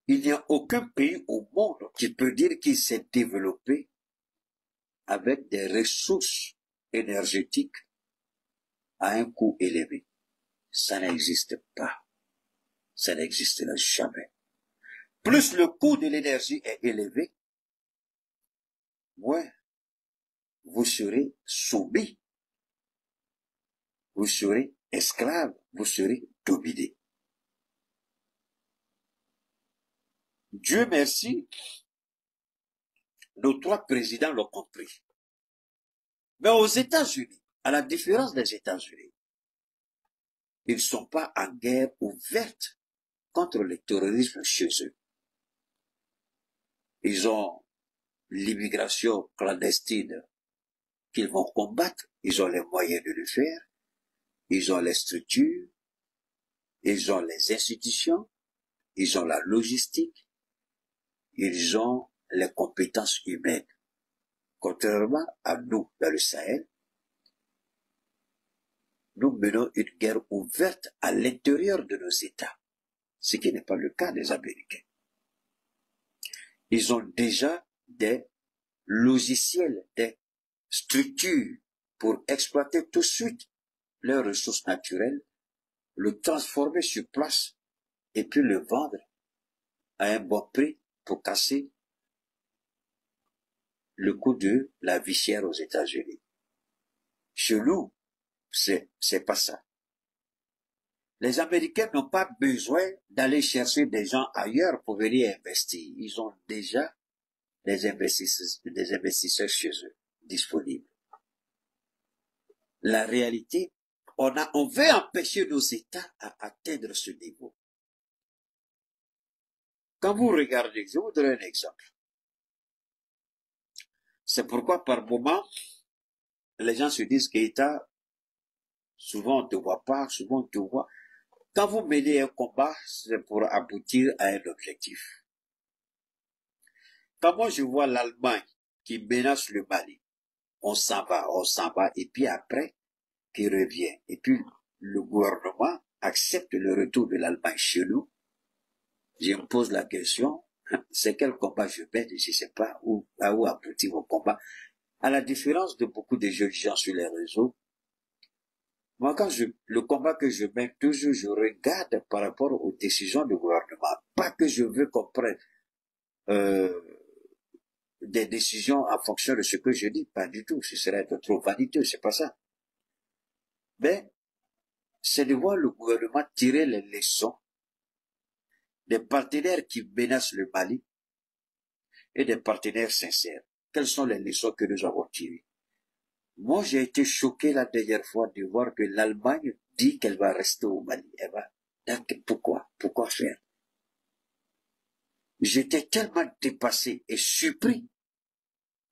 [SPEAKER 1] Il n'y a aucun pays au monde qui peut dire qu'il s'est développé avec des ressources énergétiques à un coût élevé. Ça n'existe pas. Ça n'existera jamais. Plus le coût de l'énergie est élevé, moins vous serez soumis, vous serez esclave, vous serez dominé. Dieu merci, nos 3 présidents l'ont compris. Mais aux États-Unis, à la différence des États-Unis, ils ne sont pas en guerre ouverte contre le terrorisme chez eux. Ils ont l'immigration clandestine qu'ils vont combattre, ils ont les moyens de le faire, ils ont les structures, ils ont les institutions, ils ont la logistique, ils ont les compétences humaines. Contrairement à nous dans le Sahel, nous menons une guerre ouverte à l'intérieur de nos États, ce qui n'est pas le cas des Américains. Ils ont déjà des logiciels, des structures pour exploiter tout de suite leurs ressources naturelles, le transformer sur place et puis le vendre à un bon prix pour casser le coût de la vie chère aux États-Unis. Chez nous, c'est pas ça. Les Américains n'ont pas besoin d'aller chercher des gens ailleurs pour venir investir. Ils ont déjà des investisseurs chez eux, disponibles. La réalité, on veut empêcher nos États à atteindre ce niveau. Quand vous regardez, je vous donne un exemple. C'est pourquoi par moment, les gens se disent qu'État, souvent on ne te voit pas, souvent on te voit. Quand vous menez un combat, c'est pour aboutir à un objectif. Quand moi je vois l'Allemagne qui menace le Mali, on s'en va, et puis après, qui revient. Et puis le gouvernement accepte le retour de l'Allemagne chez nous. Je me pose la question, c'est quel combat je mène, je ne sais pas où aboutit mon combat. À la différence de beaucoup de jeunes gens sur les réseaux, moi, le combat que je mène, toujours, je regarde par rapport aux décisions du gouvernement. Pas que je veux qu'on prenne des décisions en fonction de ce que je dis, pas du tout. Ce serait être trop vaniteux, c'est pas ça. Mais, c'est de voir le gouvernement tirer les leçons des partenaires qui menacent le Mali et des partenaires sincères. Quelles sont les leçons que nous avons tirées? Moi, j'ai été choqué la dernière fois de voir que l'Allemagne dit qu'elle va rester au Mali. Elle va. Pourquoi? Pourquoi faire? J'étais tellement dépassé et surpris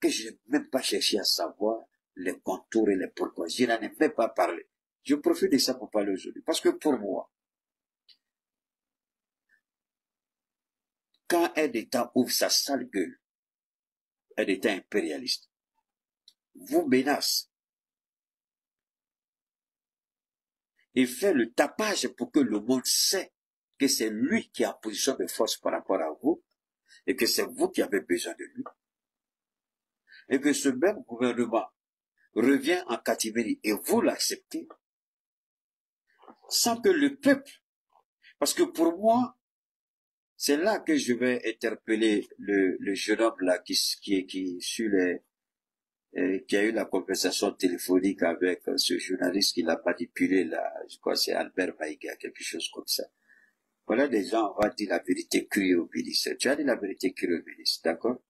[SPEAKER 1] que je n'ai même pas cherché à savoir les contours et les pourquoi. Je n'en ai même pas parlé. Je profite de ça pour parler aujourd'hui. Parce que pour moi, quand un État ouvre sa sale gueule, un État impérialiste, vous menace et fait le tapage pour que le monde sait que c'est lui qui est en position de force par rapport à vous et que c'est vous qui avez besoin de lui. Et que ce même gouvernement revient en catimini et vous l'acceptez sans que le peuple, parce que pour moi, c'est là que je vais interpeller le jeune homme là qui sur les qui a eu la conversation téléphonique avec ce journaliste qui l'a manipulé là, je crois que c'est Albert Maïga, quelque chose comme ça. Voilà des gens, on va dire la vérité crue au ministre. Tu as dit la vérité crue au ministre, d'accord?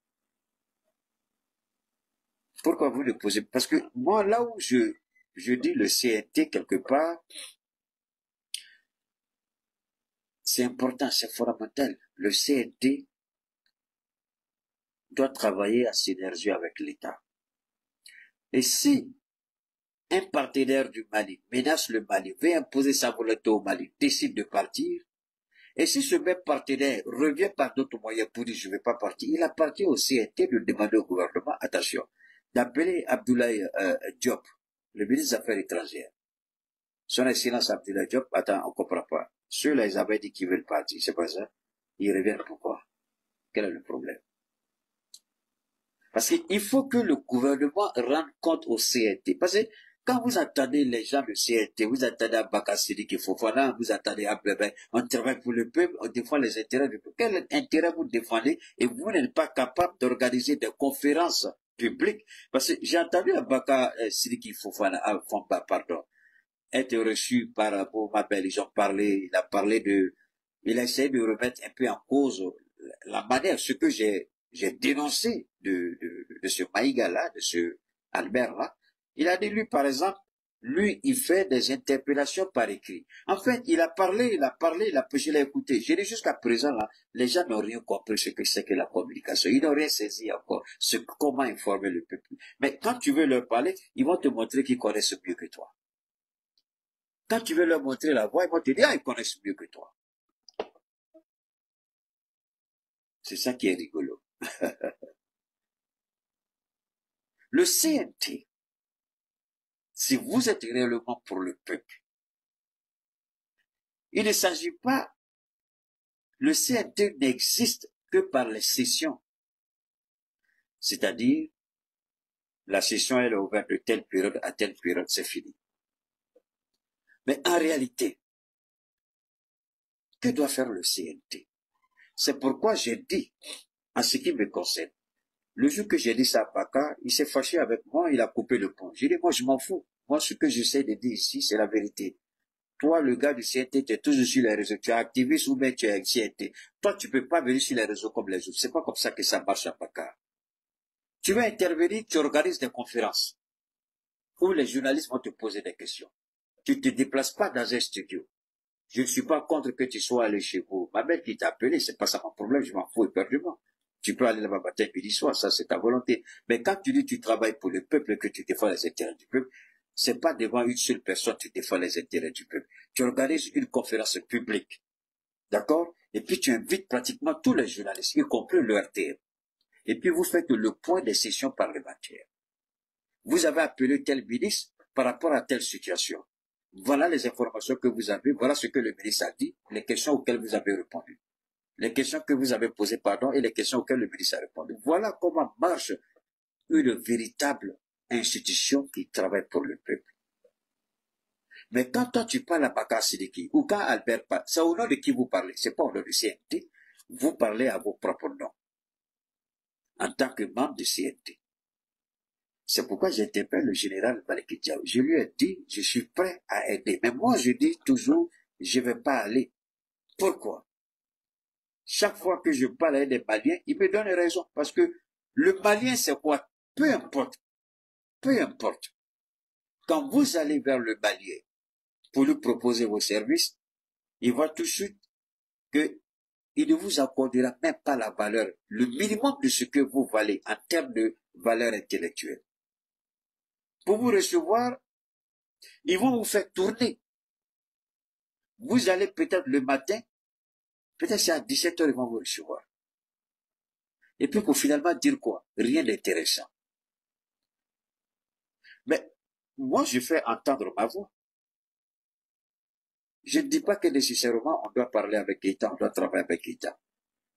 [SPEAKER 1] Pourquoi vous le posez? Parce que moi, là où je dis le CNT quelque part, c'est important, c'est fondamental. Le CNT doit travailler en synergie avec l'État. Et si un partenaire du Mali menace le Mali, veut imposer sa volonté au Mali, décide de partir, et si ce même partenaire revient par d'autres moyens pour dire je ne vais pas partir, il appartient au CNT de demander au gouvernement, attention, d'appeler Abdoulaye Diop, le ministre des Affaires étrangères. Son Excellence Abdoulaye Diop, attends, on ne comprend pas. Ceux-là, ils avaient dit qu'ils veulent partir, c'est pas ça. Ils reviennent pourquoi? Quel est le problème? Parce qu'il faut que le gouvernement rende compte au CNT. Parce que Quand vous attendez les gens de CNT, vous attendez Abaka Sidiki Fofana, vous attendez Ablebe, on travaille pour le peuple, on défend les intérêts du peuple. Quel intérêt vous défendez et vous n'êtes pas capable d'organiser des conférences publiques? Parce que j'ai entendu Abaka Sidiki Fofana, pardon, être reçu par Mabel, ils ont parlé, il a essayé de remettre un peu en cause la manière, ce que j'ai dénoncé de ce Maïga-là, de ce Albert-là. Il a dit, lui, par exemple, lui, il fait des interpellations par écrit. En fait, il a parlé, je l'ai écouté. Je dis jusqu'à présent, là, les gens n'ont rien compris ce que c'est que la communication. Ils n'ont rien saisi encore, comment informer le peuple. Mais quand tu veux leur parler, ils vont te montrer qu'ils connaissent mieux que toi. Quand tu veux leur montrer la voie, ils vont te dire, ah, ils connaissent mieux que toi. C'est ça qui est rigolo. Le CNT, si vous êtes réellement pour le peuple, il ne s'agit pas, le CNT n'existe que par les sessions. C'est-à-dire, la session, elle est ouverte de telle période à telle période, c'est fini. Mais en réalité, que doit faire le CNT? C'est pourquoi j'ai dit, en ce qui me concerne, le jour que j'ai dit ça à Baka, il s'est fâché avec moi, il a coupé le pont. J'ai dit, moi, je m'en fous. Moi, ce que j'essaie de dire ici, c'est la vérité. Toi, le gars du CNT, tu es toujours sur les réseaux. Tu es activiste ou bien tu es CNT. Toi, tu peux pas venir sur les réseaux comme les autres. C'est pas comme ça que ça marche à Baka. Tu veux intervenir, tu organises des conférences où les journalistes vont te poser des questions. Tu te déplaces pas dans un studio. Je ne suis pas contre que tu sois allé chez vous. Ma mère qui t'a appelé, c'est pas ça mon problème, je m'en fous éperdument. Tu peux aller là-bas matin, midi, soir, ça c'est ta volonté. Mais quand tu dis que tu travailles pour le peuple et que tu défends les intérêts du peuple, c'est pas devant une seule personne que tu défends les intérêts du peuple. Tu organises une conférence publique. D'accord? Et puis tu invites pratiquement tous les journalistes, y compris le RTM. Et puis vous faites le point des sessions parlementaires. Vous avez appelé tel ministre par rapport à telle situation. Voilà les informations que vous avez, voilà ce que le ministre a dit, les questions auxquelles vous avez répondu. Les questions que vous avez posées, pardon, et les questions auxquelles le ministre a répondu. Voilà comment marche une véritable institution qui travaille pour le peuple. Mais quand toi tu parles à Bakar Sidiki, ou quand Albert parle, c'est au nom de qui vous parlez, c'est pas au nom du CNT, vous parlez à vos propres noms, en tant que membre du CNT. C'est pourquoi j'interpelle le général Maliki Diaw. Je lui ai dit, je suis prêt à aider. Mais moi, je dis toujours, je ne vais pas aller. Pourquoi? Chaque fois que je parle à des Maliens, il me donne raison. Parce que le Malien, c'est quoi? Peu importe. Peu importe. Quand vous allez vers le Malien pour lui proposer vos services, il voit tout de suite que il ne vous accordera même pas la valeur, le minimum de ce que vous valez en termes de valeur intellectuelle. Pour vous recevoir, ils vont vous faire tourner. Vous allez peut-être le matin, peut-être c'est à 17 h, ils vont vous recevoir. Et puis pour finalement dire quoi? Rien d'intéressant. Mais moi, je fais entendre ma voix. Je ne dis pas que nécessairement on doit parler avec Keïta, on doit travailler avec Keïta.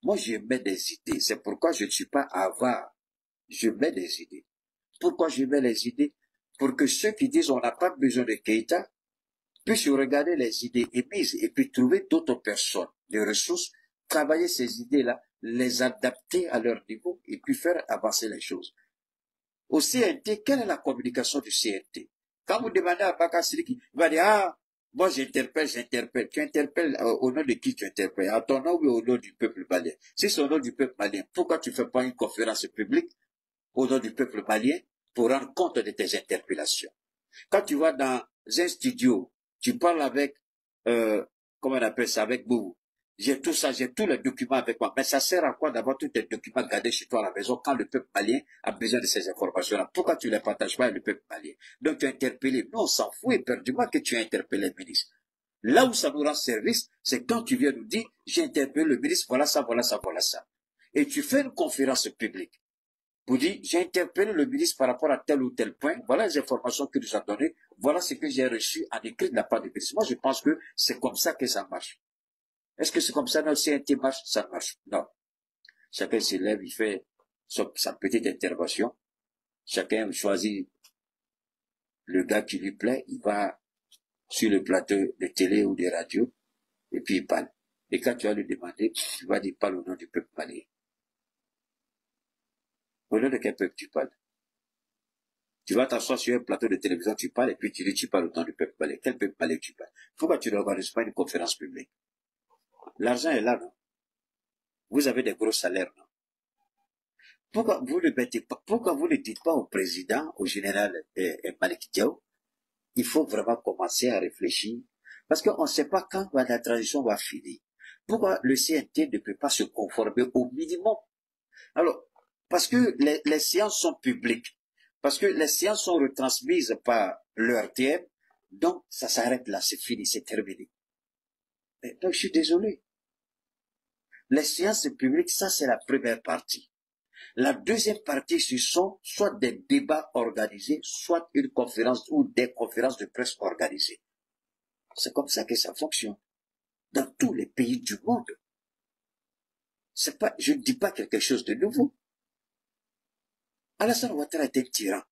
[SPEAKER 1] Moi, je mets des idées. C'est pourquoi je ne suis pas avare. Je mets des idées. Pourquoi je mets les idées? Pour que ceux qui disent on n'a pas besoin de Keïta puissent regarder les idées émises et puis trouver d'autres personnes, des ressources, travailler ces idées-là, les adapter à leur niveau et puis faire avancer les choses. Au CNT, quelle est la communication du CNT? Quand vous demandez à Bakar Sidiki, il va dire, ah, moi j'interpelle. Tu interpelles au nom de qui tu interpelles? À ton nom ou au nom du peuple malien? Si c'est au nom du peuple malien, pourquoi tu ne fais pas une conférence publique au nom du peuple malien pour rendre compte de tes interpellations? Quand tu vas dans un studio, tu parles avec, comment on appelle ça, avec Boubou. J'ai tout ça, j'ai tous les documents avec moi. Mais ça sert à quoi d'avoir tous tes documents gardés chez toi à la maison quand le peuple malien a besoin de ces informations-là? Pourquoi tu ne les partages pas avec le peuple malien? Donc tu as interpellé. Nous, on s'en fout éperdument que tu as interpellé le ministre. Là où ça nous rend service, c'est quand tu viens nous dire, j'ai interpellé le ministre, voilà ça, voilà ça, voilà ça. Et tu fais une conférence publique. Vous dites, j'ai interpellé le ministre par rapport à tel ou tel point, voilà les informations qu'il nous a données, voilà ce que j'ai reçu en écrit de la part du ministre. Moi, je pense que c'est comme ça que ça marche. Est-ce que c'est comme ça notre CNT marche? Ça marche. Non. Chacun s'élève, il fait sa petite intervention. Chacun choisit le gars qui lui plaît, il va sur le plateau de télé ou de radio, et puis il parle. Et quand tu vas lui demander, tu vas dire, parle au nom du peuple malien. Au nom de quel peuple tu parles? Tu vas t'asseoir sur un plateau de télévision, tu parles, et puis tu dis, tu parles au nom du peuple malien. Quel peuple malien tu parles? Pourquoi tu n'organises pas une conférence publique? L'argent est là, non? Vous avez des gros salaires, non? Pourquoi vous ne dites pas au président, au général Malik Diaw, il faut vraiment commencer à réfléchir, parce qu'on ne sait pas quand la transition va finir. Pourquoi le CNT ne peut pas se conformer au minimum? Alors, parce que les séances sont publiques, parce que les séances sont retransmises par l'ERTM, donc ça s'arrête là, c'est fini, c'est terminé. Et donc je suis désolé. Les séances publiques, ça c'est la première partie. La deuxième partie, ce sont soit des débats organisés, soit une conférence ou des conférences de presse organisées. C'est comme ça que ça fonctionne. Dans tous les pays du monde. C'est pas, je ne dis pas quelque chose de nouveau. Alassane Ouattara est un tyran,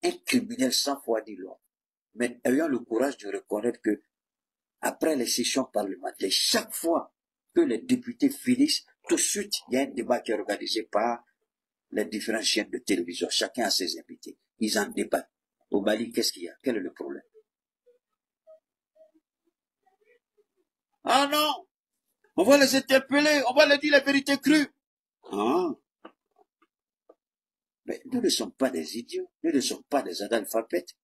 [SPEAKER 1] un criminel sans foi ni loi. Mais ayant le courage de reconnaître que, après les sessions parlementaires, chaque fois que les députés finissent, tout de suite, il y a un débat qui est organisé par les différentes chaînes de télévision. Chacun a ses invités. Ils en débattent. Au Mali, qu'est-ce qu'il y a? Quel est le problème? Ah non! On va les interpeller, on va leur dire la vérité crue. Ah! Mais nous ne sommes pas des idiots, nous ne sommes pas des analphabètes.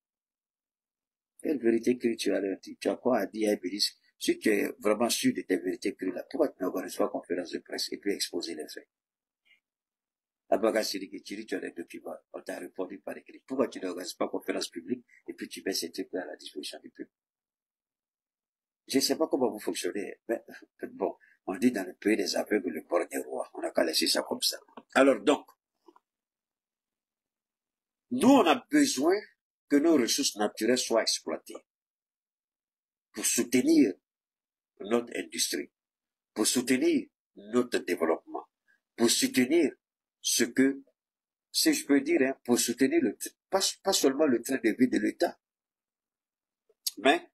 [SPEAKER 1] Quelle vérité crue tu as leur dit? Tu as quoi à dire à un ministre? Si tu es vraiment sûr de tes vérités crues là, pourquoi tu n'organises pas conférence de presse et puis exposer les faits? Abaga Sirikitiri, tu as des documents, on t'a répondu par écrit. Pourquoi tu n'organises pas conférence publique et puis tu mets ces trucs-là à la disposition du peuple? Je ne sais pas comment vous fonctionnez, mais bon, on dit dans le pays des aveugles, le corps des rois. On n'a qu'à laisser ça comme ça. Alors donc, nous, on a besoin que nos ressources naturelles soient exploitées pour soutenir notre industrie, pour soutenir notre développement, pour soutenir ce que, si je peux dire, hein, pour soutenir pas seulement le train de vie de l'État, mais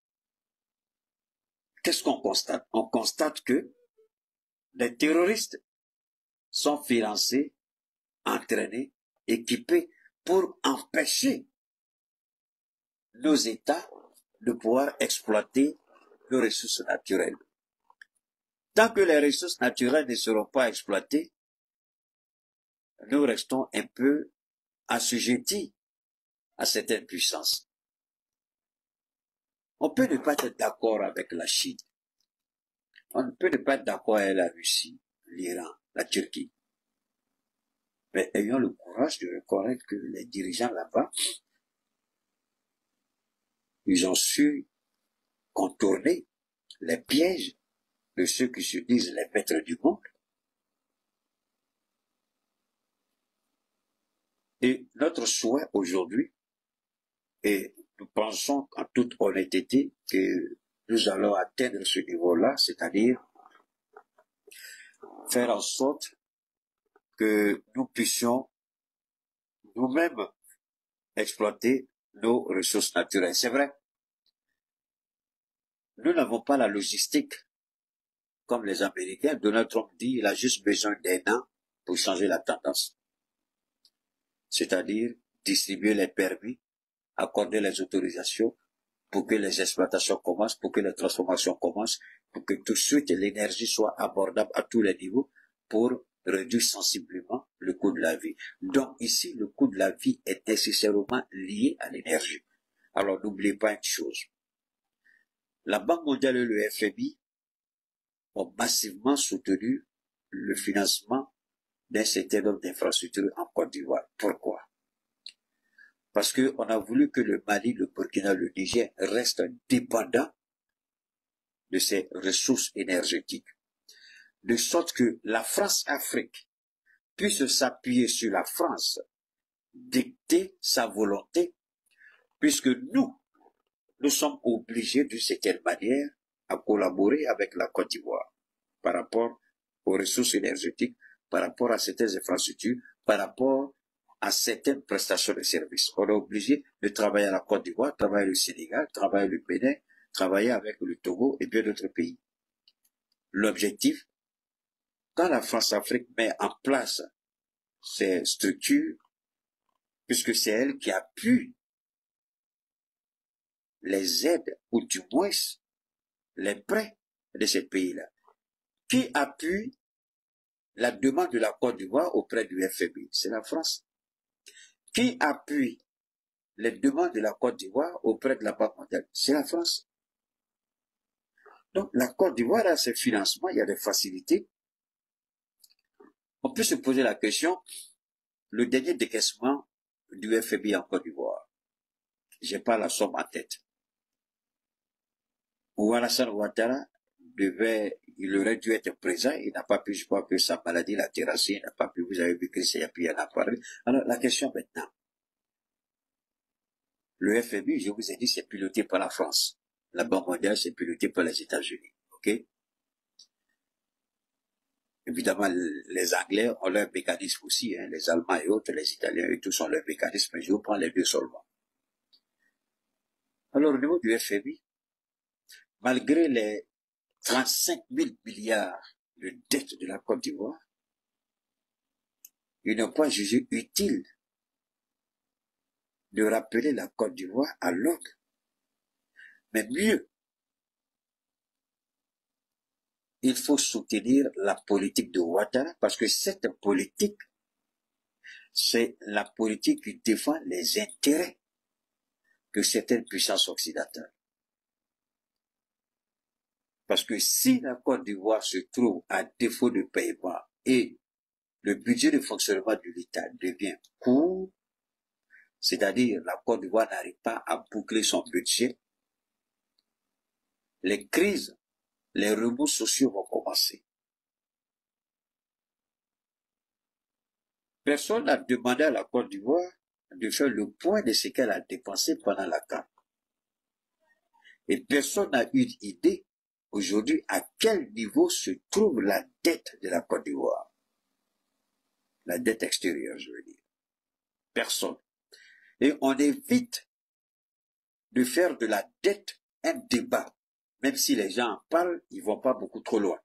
[SPEAKER 1] qu'est-ce qu'on constate? On constate que les terroristes sont financés, entraînés, équipés pour empêcher nos États de pouvoir exploiter nos ressources naturelles. Tant que les ressources naturelles ne seront pas exploitées, nous restons un peu assujettis à cette impuissance. On peut ne pas être d'accord avec la Chine. On peut ne pas être d'accord avec la Russie, l'Iran, la Turquie. Mais ayons le courage de reconnaître que les dirigeants là-bas, ils ont su contourner les pièges de ceux qui se disent les maîtres du monde. Et notre souhait aujourd'hui, et nous pensons en toute honnêteté que nous allons atteindre ce niveau-là, c'est-à-dire faire en sorte que nous puissions nous-mêmes exploiter nos ressources naturelles. C'est vrai, nous n'avons pas la logistique comme les Américains. Donald Trump dit qu'il a juste besoin d'un an pour changer la tendance. C'est-à-dire distribuer les permis, accorder les autorisations pour que les exploitations commencent, pour que les transformations commencent, pour que tout de suite l'énergie soit abordable à tous les niveaux pour réduire sensiblement le coût de la vie. Donc ici, le coût de la vie est nécessairement lié à l'énergie. Alors n'oubliez pas une chose. La Banque mondiale et le FMI ont massivement soutenu le financement d'un certain nombre d'infrastructures en Côte d'Ivoire. Pourquoi? Parce qu'on a voulu que le Mali, le Burkina, le Niger restent dépendants de ces ressources énergétiques. De sorte que la France-Afrique puisse s'appuyer sur la France, dicter sa volonté, puisque nous sommes obligés d'une certaine manière à collaborer avec la Côte d'Ivoire par rapport aux ressources énergétiques, par rapport à certaines infrastructures, par rapport à certaines prestations de services. On est obligé de travailler à la Côte d'Ivoire, travailler au Sénégal, travailler le Bénin, travailler avec le Togo et bien d'autres pays. L'objectif, quand la France-Afrique met en place ces structures, puisque c'est elle qui appuie les aides, ou du moins les prêts de ces pays-là, qui appuie la demande de la Côte d'Ivoire auprès du FMI, c'est la France. Qui appuie les demandes de la Côte d'Ivoire auprès de la Banque mondiale, c'est la France. Donc la Côte d'Ivoire a ses financements, il y a des facilités. On peut se poser la question, le dernier décaissement du FMI en Côte d'Ivoire, j'ai pas la somme en tête. Alassane Ouattara il aurait dû être présent, il n'a pas pu, je crois que sa maladie l'a terrassé, il n'a pas pu, vous avez vu que c'est puis il en a parlé. Alors la question maintenant, le FMI, je vous ai dit, c'est piloté par la France. La Banque mondiale, c'est piloté par les États-Unis, ok? Évidemment, les Anglais ont leur mécanisme aussi, hein, les Allemands et autres, les Italiens et tous ont leur mécanisme, mais je vous prends les deux seulement. Alors au niveau du FMI, malgré les 35 000 milliards de dettes de la Côte d'Ivoire, ils n'ont pas jugé utile de rappeler la Côte d'Ivoire à l'ordre. Mais mieux, il faut soutenir la politique de Ouattara, parce que cette politique, c'est la politique qui défend les intérêts de certaines puissances occidentales. Parce que si la Côte d'Ivoire se trouve à défaut de paiement et le budget de fonctionnement de l'État devient court, c'est-à-dire la Côte d'Ivoire n'arrive pas à boucler son budget, les crises, les remous sociaux vont commencer. Personne n'a demandé à la Côte d'Ivoire de faire le point de ce qu'elle a dépensé pendant la CAN. Et personne n'a eu d'idée aujourd'hui à quel niveau se trouve la dette de la Côte d'Ivoire. La dette extérieure, je veux dire. Personne. Et on évite de faire de la dette un débat. Même si les gens en parlent, ils vont pas beaucoup trop loin.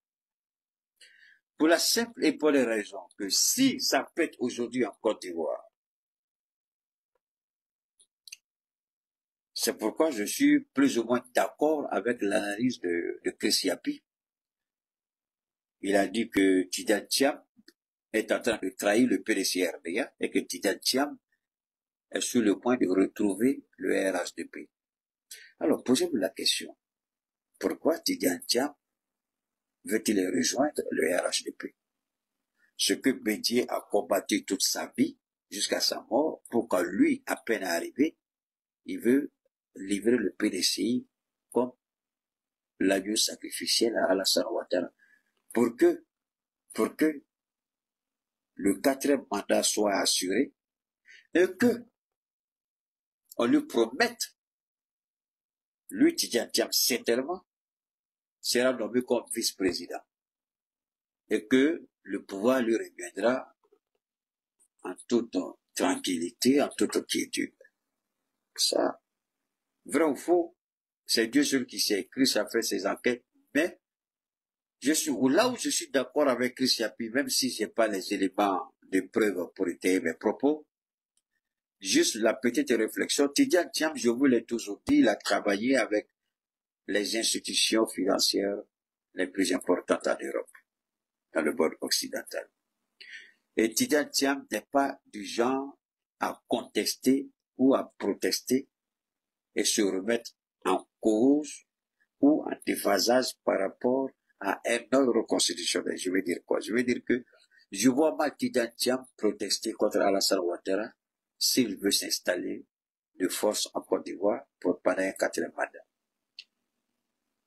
[SPEAKER 1] Pour la simple et bonne raison que si ça pète aujourd'hui en Côte d'Ivoire, c'est pourquoi je suis plus ou moins d'accord avec l'analyse de Chris Yapi. Il a dit que Tidjane Thiam est en train de trahir le PDC-RDA et que Tidjane Thiam est sur le point de retrouver le RHDP. Alors, posez-vous la question. Pourquoi Tidjane Thiam veut-il rejoindre le RHDP? Ce que Bédié a combattu toute sa vie, jusqu'à sa mort, pour que lui, à peine arrivé, il veut livrer le PDCI comme l'agneau sacrificiel à Alassane Ouattara. Pour que le 4e mandat soit assuré et que on lui promette, lui, Tidjane Thiam, certainement, sera nommé comme vice-président et que le pouvoir lui reviendra en toute tranquillité, en toute quiétude. Ça, vrai ou faux, c'est Dieu seul qui sait. Chris a fait ses enquêtes, mais là où je suis d'accord avec Chris Yapi, même si j'ai pas les éléments de preuve pour étayer mes propos, juste la petite réflexion, Tidjane Thiam, je vous l'ai toujours dit, il a travaillé avec les institutions financières les plus importantes en Europe, dans le monde occidental. Et Tidjane Thiam n'est pas du genre à contester ou à protester et se remettre en cause ou en déphasage par rapport à un ordre constitutionnel. Je veux dire quoi? Je veux dire que je vois mal Tidjane Thiam protester contre Alassane Ouattara s'il veut s'installer de force en Côte d'Ivoire pour pendant un 4e mandat.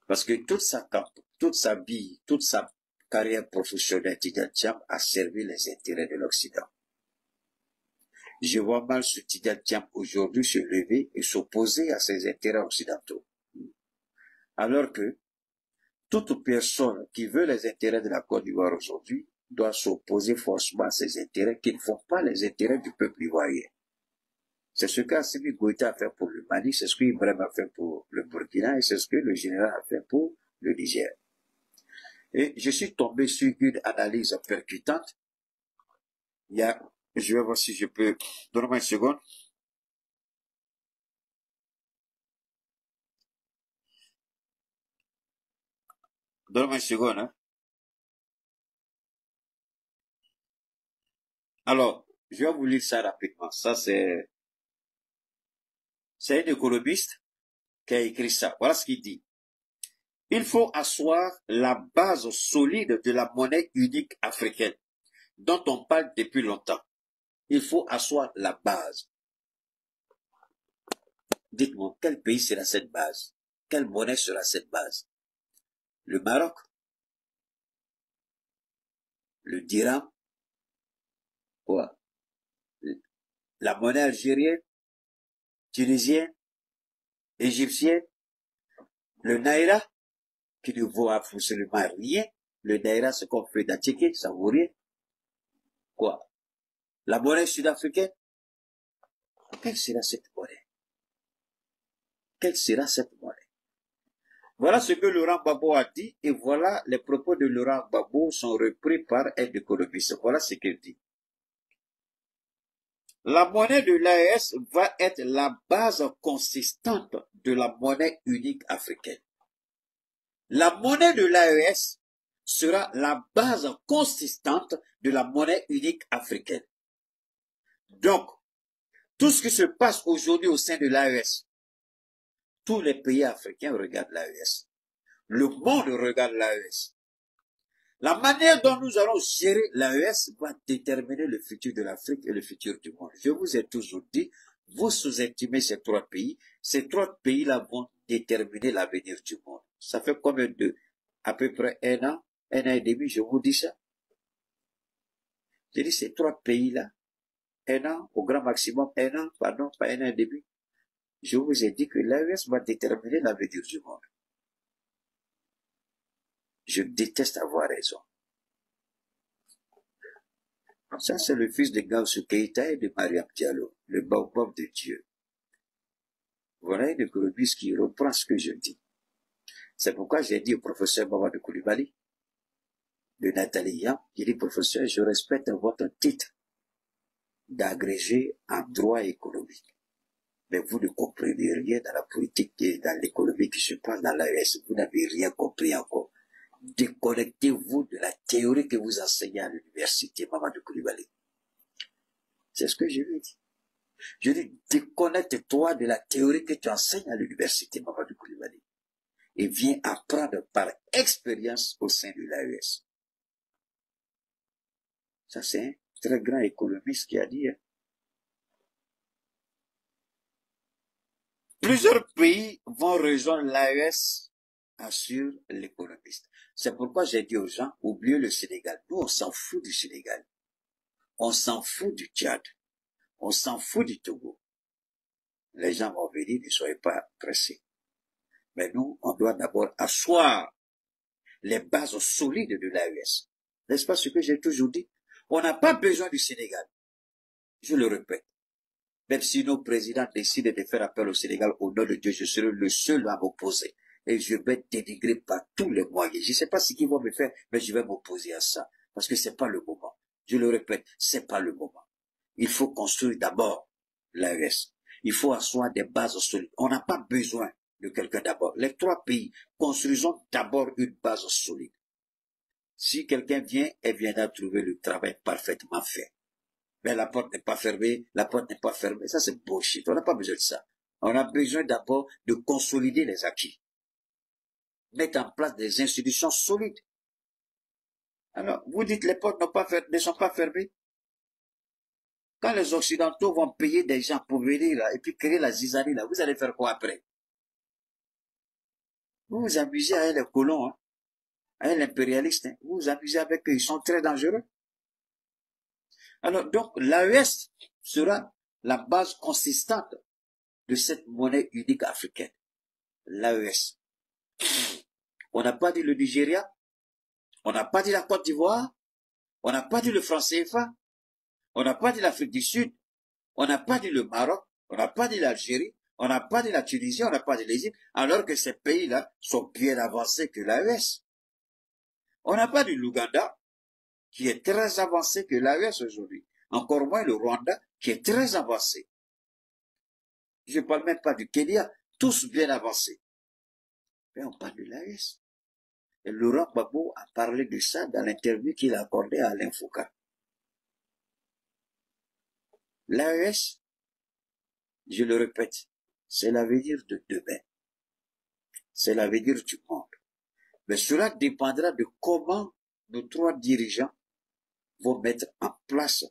[SPEAKER 1] Parce que toute sa vie, toute sa carrière professionnelle, Tidjane Thiam a servi les intérêts de l'Occident. Je vois mal ce Tidjane Thiam aujourd'hui se lever et s'opposer à ses intérêts occidentaux. Alors que toute personne qui veut les intérêts de la Côte d'Ivoire aujourd'hui doit s'opposer forcément à ses intérêts qui ne font pas les intérêts du peuple ivoirien. C'est ce qu'Assimi Goïta a fait pour le Mali, c'est ce qu'Ibrahim a fait pour le Burkina et c'est ce que le général a fait pour le Niger. Et je suis tombé sur une analyse percutante. Je vais voir si je peux, donne-moi une seconde. Donne-moi une seconde, hein. Alors, je vais vous lire ça rapidement. Ça, c'est un économiste qui a écrit ça. Voilà ce qu'il dit. Il faut asseoir la base solide de la monnaie unique africaine, dont on parle depuis longtemps. Il faut asseoir la base. Dites-moi, quel pays sera cette base? Quelle monnaie sera cette base? Le Maroc? Le dirham? Quoi? La monnaie algérienne? Tunisienne? Égyptienne? Le naira? Qui ne vaut absolument rien. Le naira, c'est qu'on fait d'Attiqué, ça vaut rien. Quoi? La monnaie sud-africaine? Quelle sera cette monnaie? Quelle sera cette monnaie? Voilà ce que Laurent Gbagbo a dit et voilà les propos de Laurent Gbagbo sont repris par un économiste. Voilà ce qu'il dit. La monnaie de l'AES va être la base consistante de la monnaie unique africaine. La monnaie de l'AES sera la base consistante de la monnaie unique africaine. Donc, tout ce qui se passe aujourd'hui au sein de l'AES, tous les pays africains regardent l'AES. Le monde regarde l'AES. La manière dont nous allons gérer l'AES va déterminer le futur de l'Afrique et le futur du monde. Je vous ai toujours dit, vous sous-estimez ces trois pays. Ces trois pays-là vont déterminer l'avenir du monde. Ça fait combien à peu près un an et demi, je vous dis ça. J'ai dit ces trois pays-là, un an, au grand maximum, un an, pardon, pas un an et demi. Je vous ai dit que l'AES va déterminer l'avenir du monde. Je déteste avoir raison. Ça, c'est le fils de Gaussou Keïta et de Mariam Diallo, le baobab de Dieu. Voilà une économiste qui reprend ce que je dis. C'est pourquoi j'ai dit au professeur Mamadou Koulibaly, de Nathalie Yam, j'ai dit, professeur, je respecte votre titre d'agrégé en droit économique. Mais vous ne comprenez rien dans la politique et dans l'économie qui se passe dans l'AES. Vous n'avez rien compris encore. Déconnectez-vous de la théorie que vous enseignez à l'université, Mamadou Koulibaly. C'est ce que je lui ai dit. Je lui ai dit, déconnecte-toi de la théorie que tu enseignes à l'université, Mamadou Koulibaly. Et viens apprendre par expérience au sein de l'AES. Ça, c'est un très grand économiste qui a dit, hein. Plusieurs pays vont rejoindre l'AES, assure l'économiste. C'est pourquoi j'ai dit aux gens, oubliez le Sénégal. Nous, on s'en fout du Sénégal. On s'en fout du Tchad. On s'en fout du Togo. Les gens vont venir, ne soyez pas pressés. Mais nous, on doit d'abord asseoir les bases solides de l'AES. N'est-ce pas ce que j'ai toujours dit? On n'a pas besoin du Sénégal. Je le répète. Même si nos présidents décident de faire appel au Sénégal, au nom de Dieu, je serai le seul à m'opposer. Et je vais dénigrer par tous les moyens. Je ne sais pas ce qu'ils vont me faire, mais je vais m'opposer à ça. Parce que c'est pas le moment. Je le répète, c'est pas le moment. Il faut construire d'abord l'AES. Il faut asseoir des bases solides. On n'a pas besoin de quelqu'un d'abord. Les trois pays, construisons d'abord une base solide. Si quelqu'un vient, elle viendra trouver le travail parfaitement fait. Mais la porte n'est pas fermée, la porte n'est pas fermée. Ça, c'est bullshit. On n'a pas besoin de ça. On a besoin d'abord de consolider les acquis. Mettre en place des institutions solides. Alors, vous dites les portes ne sont pas fermées. Quand les Occidentaux vont payer des gens pour venir là, et puis créer la zizanie là, vous allez faire quoi après? Vous vous amusez avec les colons, hein, avec l'impérialiste, hein. Vous vous amusez avec eux, ils sont très dangereux. Alors, donc, l'AES sera la base consistante de cette monnaie unique africaine. L'AES. On n'a pas dit le Nigeria, on n'a pas dit la Côte d'Ivoire, On n'a pas dit le franc CFA. On n'a pas dit l'Afrique du Sud. On n'a pas dit le Maroc. On n'a pas dit l'Algérie. On n'a pas dit la Tunisie. On n'a pas dit l'Égypte. Alors que ces pays-là sont bien avancés que l'AES. On n'a pas dit l'Ouganda, qui est très avancé que l'AES aujourd'hui. Encore moins le Rwanda, qui est très avancé. Je ne parle même pas du Kenya, tous bien avancés. Mais on parle de l'AES. Et Laurent Gbagbo a parlé de ça dans l'interview qu'il a accordée à Alain Foucault. L'AES, je le répète, c'est l'avenir de demain. C'est l'avenir du monde. Mais cela dépendra de comment nos trois dirigeants vont mettre en place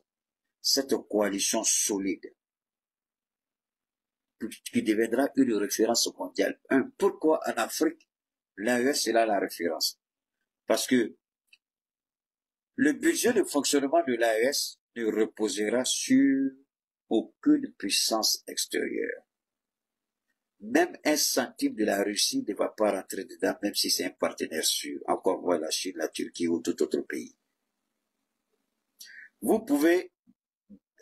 [SPEAKER 1] cette coalition solide qui deviendra une référence mondiale. Pourquoi en Afrique, l'AES est là la référence? Parce que le budget de fonctionnement de l'AES ne reposera sur aucune puissance extérieure. Même un centime de la Russie ne va pas rentrer dedans, même si c'est un partenaire sûr, encore moins la Chine, la Turquie ou tout autre pays. Vous pouvez,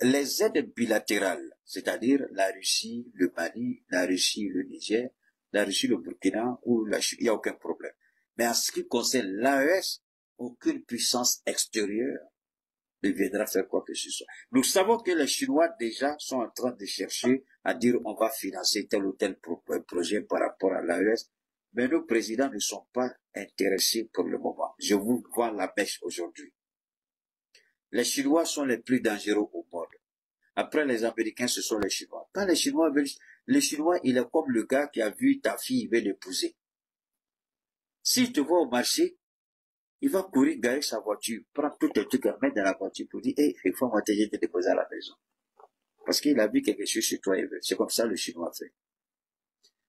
[SPEAKER 1] les aides bilatérales, c'est-à-dire la Russie, le Mali, la Russie, le Niger, la Russie, le Burkina ou la Chine, il n'y a aucun problème. Mais en ce qui concerne l'AES, aucune puissance extérieure ne viendra faire quoi que ce soit. Nous savons que les Chinois déjà sont en train de chercher à dire on va financer tel ou tel projet par rapport à l'AES, mais nos présidents ne sont pas intéressés pour le moment. Je vous vois la mèche aujourd'hui. Les Chinois sont les plus dangereux au monde. Après les Américains, ce sont les Chinois. Quand les Chinois veulent, les Chinois, il est comme le gars qui a vu ta fille, il veut l'épouser. S'il te voit au marché, il va courir, garer sa voiture, prendre tous tes trucs à mettre dans la voiture pour dire, hey, il faut moi te déposer à la maison. Parce qu'il a vu quelque chose chez toi, c'est comme ça le Chinois fait.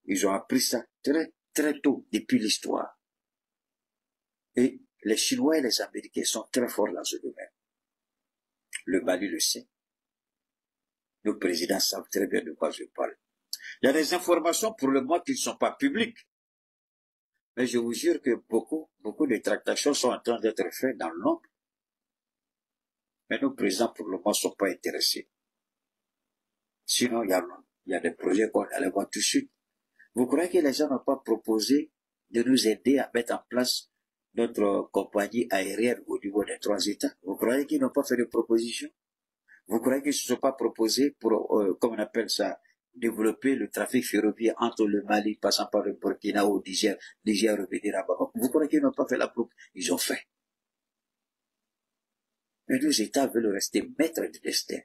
[SPEAKER 1] Ils ont appris ça très, très tôt, depuis l'histoire. Et les Chinois et les Américains sont très forts dans ce domaine. Le Mali le sait. Nos présidents savent très bien de quoi je parle. Il y a des informations pour le moment qui ne sont pas publiques. Mais je vous jure que beaucoup de tractations sont en train d'être faites dans l'ombre. Mais nos présidents, pour le moment, ne sont pas intéressés. Sinon, il y a des projets qu'on allait voir tout de suite. Vous croyez que les gens n'ont pas proposé de nous aider à mettre en place notre compagnie aérienne au niveau des trois États? Vous croyez qu'ils n'ont pas fait de propositions? Vous croyez qu'ils ne se sont pas proposés pour, comment on appelle ça, développer le trafic ferroviaire entre le Mali, passant par le Burkina ou Niger revenir à Bamako? Vous croyez qu'ils n'ont pas fait la proposition? Ils ont fait. Mais nos États veulent rester maîtres du destin.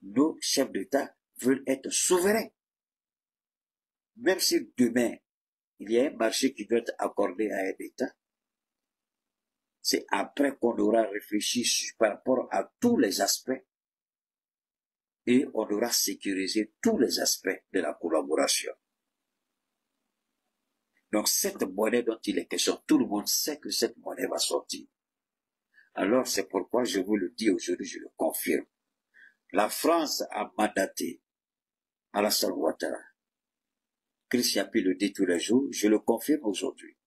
[SPEAKER 1] Nos chefs d'État veulent être souverains. Même si demain, il y a un marché qui doit être accordé à un État, c'est après qu'on aura réfléchi par rapport à tous les aspects et on aura sécurisé tous les aspects de la collaboration. Donc cette monnaie dont il est question, tout le monde sait que cette monnaie va sortir. Alors c'est pourquoi je vous le dis aujourd'hui, je le confirme. La France a mandaté Alassane Ouattara. Christian Pi le dit tous les jours, je le confirme aujourd'hui.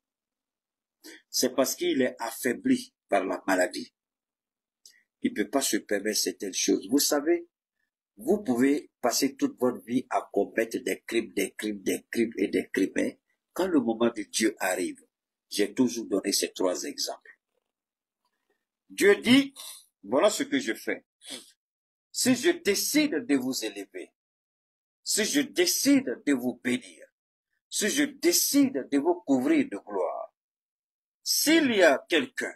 [SPEAKER 1] C'est parce qu'il est affaibli par la maladie. Il ne peut pas se permettre certaines choses. Vous savez, vous pouvez passer toute votre vie à commettre des crimes. Mais quand le moment de Dieu arrive, j'ai toujours donné ces trois exemples. Dieu dit, voilà ce que je fais. Si je décide de vous élever, si je décide de vous bénir, si je décide de vous couvrir de gloire, s'il y a quelqu'un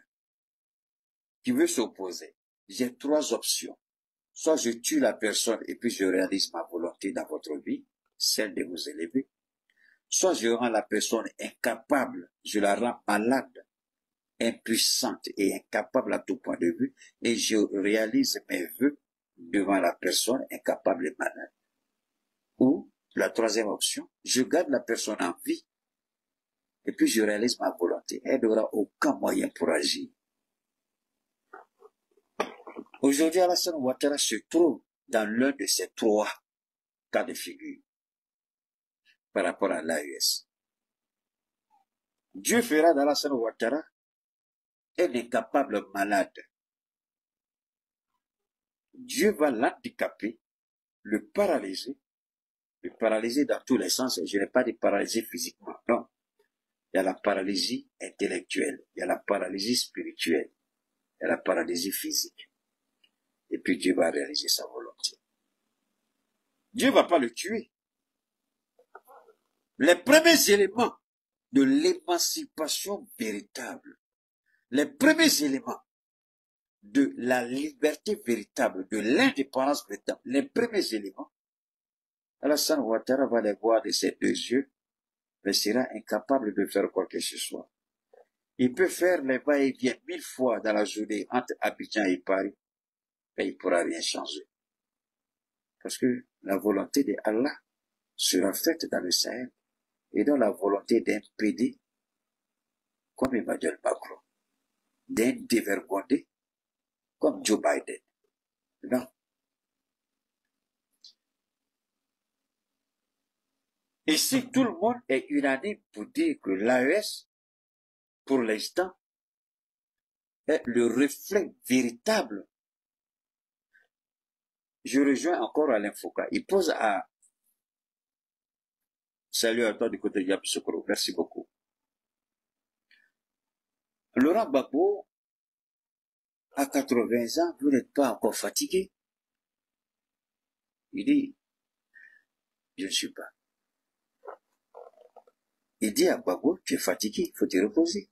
[SPEAKER 1] qui veut s'opposer, j'ai trois options. Soit je tue la personne et puis je réalise ma volonté dans votre vie, celle de vous élever. Soit je rends la personne incapable, je la rends malade, impuissante et incapable à tout point de vue, et je réalise mes vœux devant la personne incapable et malade. Ou, la troisième option, je garde la personne en vie, et puis je réalise ma volonté. Elle n'aura aucun moyen pour agir. Aujourd'hui, Alassane Ouattara se trouve dans l'un de ces trois cas de figure par rapport à l'AES. Dieu fera d'Alassane Ouattara un incapable malade, Dieu va l'handicaper, le paralyser dans tous les sens. Je n'ai pas dit paralyser physiquement, non. Il y a la paralysie intellectuelle, il y a la paralysie spirituelle, il y a la paralysie physique. Et puis Dieu va réaliser sa volonté. Dieu ne va pas le tuer. Les premiers éléments de l'émancipation véritable, les premiers éléments de la liberté véritable, de l'indépendance véritable, les premiers éléments, Alassane Ouattara va les voir de ses deux yeux, mais sera incapable de faire quoi que ce soit. Il peut faire les va-et-vient 1000 fois dans la journée entre Abidjan et Paris, mais il ne pourra rien changer. Parce que la volonté de Allah sera faite dans le Sahel, et dans la volonté d'un PD, comme Emmanuel Macron, d'un dévergondé, comme Joe Biden. Non. Et si tout le monde est unanime pour dire que l'AES, pour l'instant, est le reflet véritable, je rejoins encore Alain Foucault. Il pose à... Salut à toi du côté de Yamoussoukro. Merci beaucoup. Laurent Gbagbo, à 80 ans, vous n'êtes pas encore fatigué? Il dit, je ne suis pas. Il dit à Gbagbo, tu es fatigué, il faut te reposer.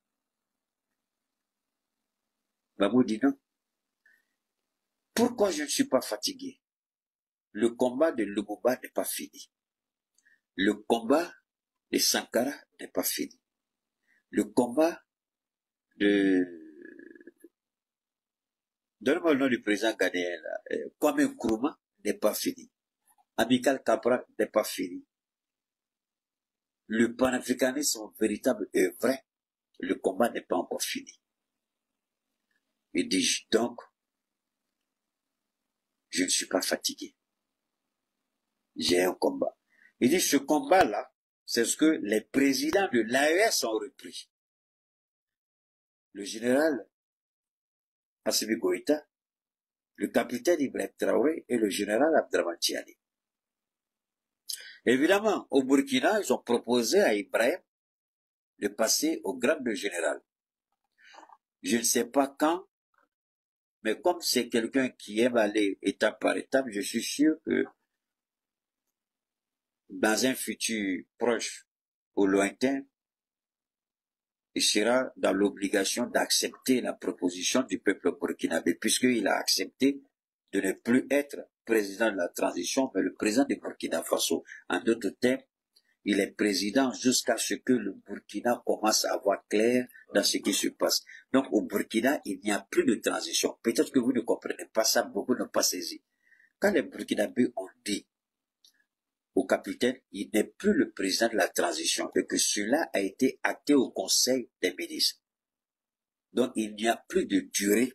[SPEAKER 1] Gbagbo dit non. Pourquoi je ne suis pas fatigué? Le combat de Lumumba n'est pas fini. Le combat de Sankara n'est pas fini. Le combat de... Donne-moi le nom du président ghanéen, Kwame Nkrumah n'est pas fini. Amical Cabral n'est pas fini. Le panafricanisme véritable est vrai. Le combat n'est pas encore fini. Il dit donc, je ne suis pas fatigué. J'ai un combat. Il dit ce combat-là, c'est ce que les présidents de l'AES ont repris. Le général Assimi Goïta, le capitaine Ibrahim Traoré et le général Abdraman Tiani. Évidemment, au Burkina, ils ont proposé à Ibrahim de passer au grade de général. Je ne sais pas quand, mais comme c'est quelqu'un qui aime aller étape par étape, je suis sûr que dans un futur proche ou lointain, il sera dans l'obligation d'accepter la proposition du peuple burkinabé, puisqu'il a accepté de ne plus être président de la transition, mais le président du Burkina Faso. En d'autres termes, il est président jusqu'à ce que le Burkina commence à voir clair dans ce qui se passe. Donc au Burkina, il n'y a plus de transition. Peut-être que vous ne comprenez pas ça, beaucoup n'ont pas saisi. Quand les Burkinabés ont dit au capitaine, il n'est plus le président de la transition, et que cela a été acté au Conseil des ministres. Donc il n'y a plus de durée,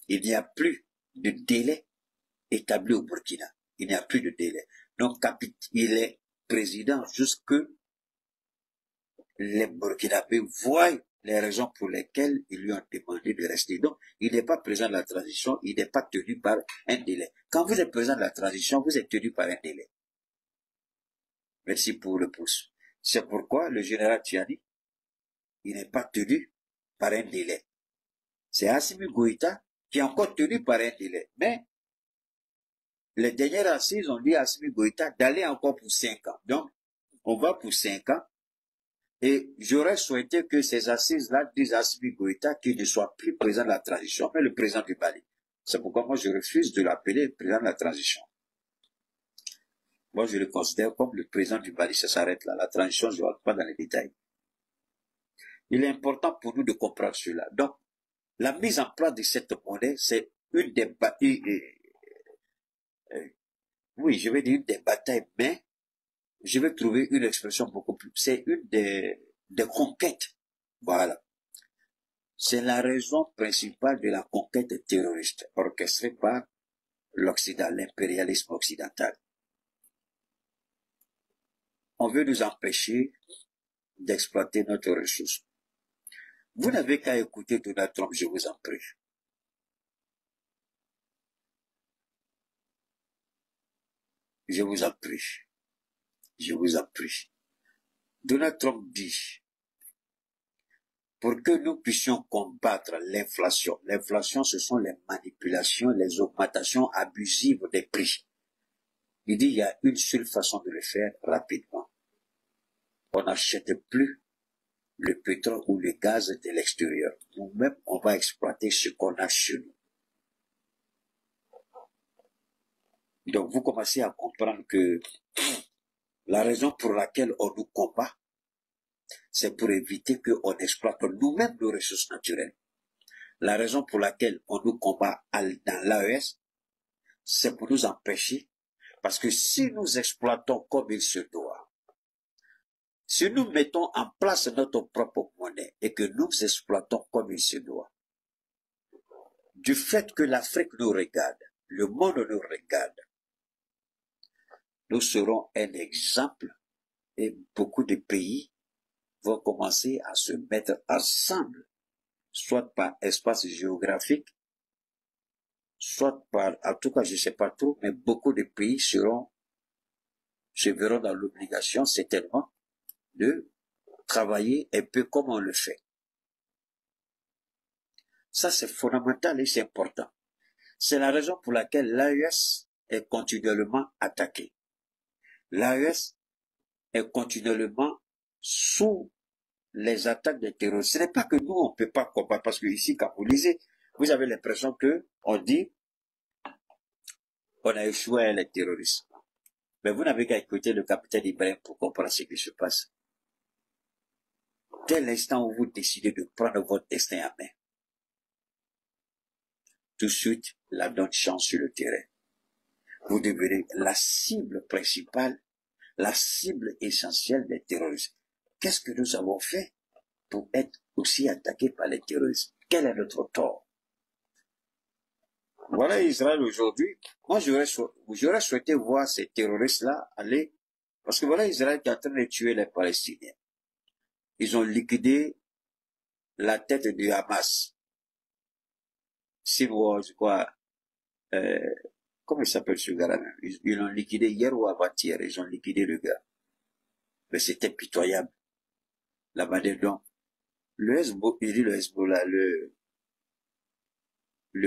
[SPEAKER 1] il n'y a plus de délai établi au Burkina. Il n'y a plus de délai. Donc il est président jusque les Burkinabés voient les raisons pour lesquelles ils lui ont demandé de rester. Donc, il n'est pas président de la transition, il n'est pas tenu par un délai. Quand vous êtes président de la transition, vous êtes tenu par un délai. Merci pour le pouce. C'est pourquoi le général Tiani, il n'est pas tenu par un délai. C'est Assimi Goïta qui est encore tenu par un délai. Mais les dernières assises ont dit à Assimi Goïta d'aller encore pour 5 ans. Donc, on va pour 5 ans. Et j'aurais souhaité que ces assises-là disent à Assimi Goïta qu'il ne soit plus président de la transition, mais le président du Mali. C'est pourquoi moi je refuse de l'appeler président de la transition. Moi je le considère comme le président du Mali, ça s'arrête là. La transition, je ne rentre pas dans les détails. Il est important pour nous de comprendre cela. Donc, la mise en place de cette monnaie, c'est une des batailles, oui, je vais dire une des batailles, mais je vais trouver une expression beaucoup plus, c'est une des conquêtes. Voilà. C'est la raison principale de la conquête terroriste orchestrée par l'Occident, l'impérialisme occidental. On veut nous empêcher d'exploiter notre ressource. Vous n'avez qu'à écouter Donald Trump, je vous en prie. Je vous en prie. Je vous en prie. Donald Trump dit, pour que nous puissions combattre l'inflation, l'inflation ce sont les manipulations, les augmentations abusives des prix. Il dit, il y a une seule façon de le faire rapidement. On n'achète plus le pétrole ou le gaz de l'extérieur. Nous-mêmes, on va exploiter ce qu'on a chez nous. Donc, vous commencez à comprendre que la raison pour laquelle on nous combat, c'est pour éviter qu'on exploite nous-mêmes nos ressources naturelles. La raison pour laquelle on nous combat dans l'AES, c'est pour nous empêcher, parce que si nous exploitons comme il se doit, si nous mettons en place notre propre monnaie et que nous exploitons comme il se doit, du fait que l'Afrique nous regarde, le monde nous regarde, nous serons un exemple et beaucoup de pays vont commencer à se mettre ensemble, soit par espace géographique, soit par, en tout cas je ne sais pas trop, mais beaucoup de pays se verront dans l'obligation certainement de travailler un peu comme on le fait. Ça c'est fondamental et c'est important. C'est la raison pour laquelle l'AES est continuellement attaquée. L'AES est continuellement sous les attaques des terroristes. Ce n'est pas que nous, on ne peut pas combattre, parce que ici, quand vous lisez, vous avez l'impression que on dit on a échoué à les terroristes. Mais vous n'avez qu'à écouter le capitaine Ibrahim pour comprendre ce qui se passe. Dès l'instant où vous décidez de prendre votre destin en main, tout de suite, la donne change sur le terrain. Vous devenez la cible principale, la cible essentielle des terroristes. Qu'est-ce que nous avons fait pour être aussi attaqués par les terroristes? Quel est notre tort? Voilà Israël aujourd'hui. Moi, j'aurais souhaité voir ces terroristes-là aller, parce que voilà Israël qui est en train de tuer les Palestiniens. Ils ont liquidé la tête du Hamas. Sinwar, je crois, comment il s'appelle ce gars-là? Ils l'ont liquidé hier ou avant-hier. Ils ont liquidé le gars. Mais c'était pitoyable. La manière dont le Hezbollah, le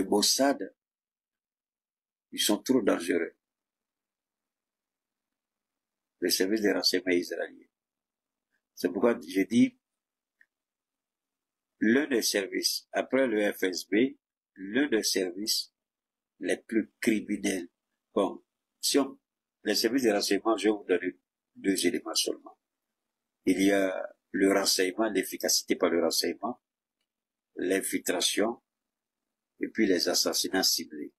[SPEAKER 1] Mossad, ils sont trop dangereux. Les services de renseignement israéliens. C'est pourquoi je dis, l'un des services, après le FSB, l'un des services les plus criminels. Bon, les services de renseignement, je vais vous donner 2 éléments seulement. Il y a le renseignement, l'efficacité par le renseignement, l'infiltration, et puis les assassinats ciblés.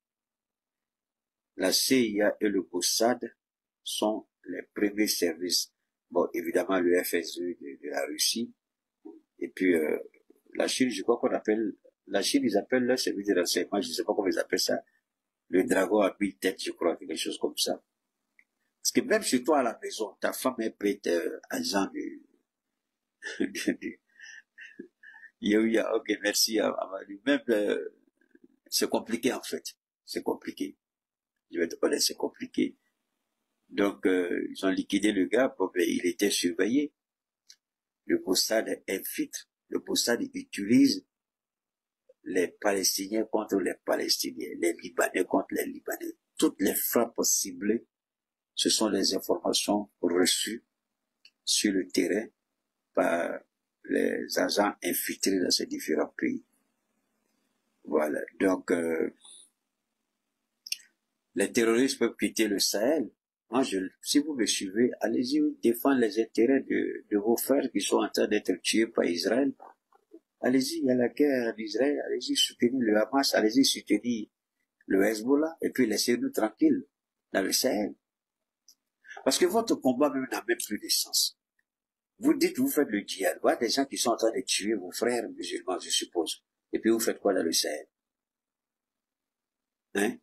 [SPEAKER 1] La CIA et le Mossad sont les premiers services. Bon, évidemment, le FSB de la Russie, et puis la Chine, je crois qu'on appelle, la Chine, ils appellent leur service de renseignement, je ne sais pas comment ils appellent ça, le dragon à 1000 têtes, je crois, quelque chose comme ça. Parce que même chez toi à la maison, ta femme peut être agent du ok, merci, même, c'est compliqué en fait, c'est compliqué. Je vais te parler, c'est compliqué. Donc, ils ont liquidé le gars, bon, ben, il était surveillé. Le Mossad infiltre, le Mossad utilise les Palestiniens contre les Palestiniens, les Libanais contre les Libanais. Toutes les frappes ciblées, ce sont les informations reçues sur le terrain par les agents infiltrés dans ces différents pays. Voilà, donc les terroristes peuvent quitter le Sahel. Moi, si vous me suivez, allez-y défendre les intérêts de vos frères qui sont en train d'être tués par Israël. Allez-y, il y a la guerre en Israël, allez-y soutenir le Hamas, allez-y soutenir le Hezbollah, et puis laissez-nous tranquilles dans le Sahel. Parce que votre combat même n'a même plus de sens. Vous dites, vous faites le djihad. Voilà des gens qui sont en train de tuer vos frères musulmans, je suppose. Et puis vous faites quoi dans le Sahel? Hein?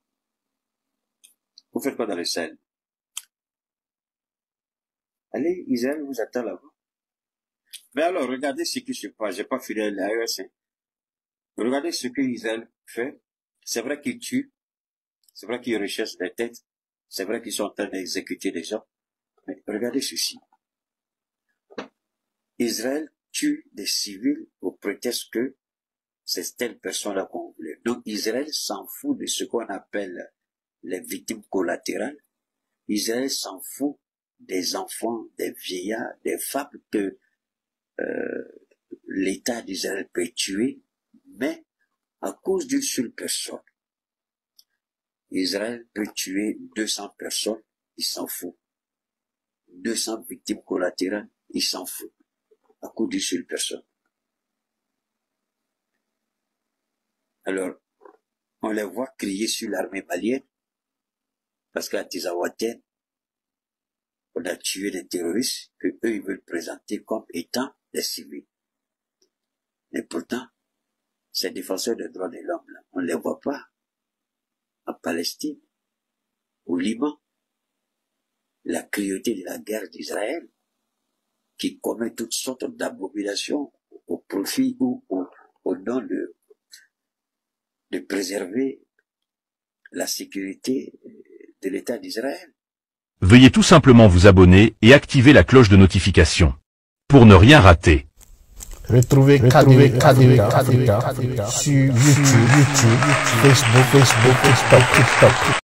[SPEAKER 1] Vous faites quoi dans le Sahel? Allez, Israël vous attend là-bas. Mais alors, regardez ce qui se passe. J'ai pas fini l'AES. Regardez ce que Israël fait. C'est vrai qu'ils tuent. C'est vrai qu'ils recherchent des têtes. C'est vrai qu'ils sont en train d'exécuter des gens. Mais regardez ceci. Israël tue des civils au prétexte que c'est telle personne-là qu'on voulait. Donc Israël s'en fout de ce qu'on appelle les victimes collatérales. Israël s'en fout des enfants, des vieillards, des femmes que l'État d'Israël peut tuer, mais à cause d'une seule personne. Israël peut tuer 200 personnes, il s'en fout. 200 victimes collatérales, il s'en fout. À cause d'une seule personne. Alors, on les voit crier sur l'armée malienne, parce qu'à Tizawaten, on a tué des terroristes que eux ils veulent présenter comme étant des civils. Mais pourtant, ces défenseurs des droits de l'homme, on ne les voit pas en Palestine, au Liban. La cruauté de la guerre d'Israël, qui commet toutes sortes d'abominations au profit ou au nom de préserver la sécurité de l'État d'Israël.
[SPEAKER 4] Veuillez tout simplement vous abonner et activer la cloche de notification pour ne rien rater.
[SPEAKER 5] Retrouvez KDV Africa sur YouTube, Facebook, TikTok.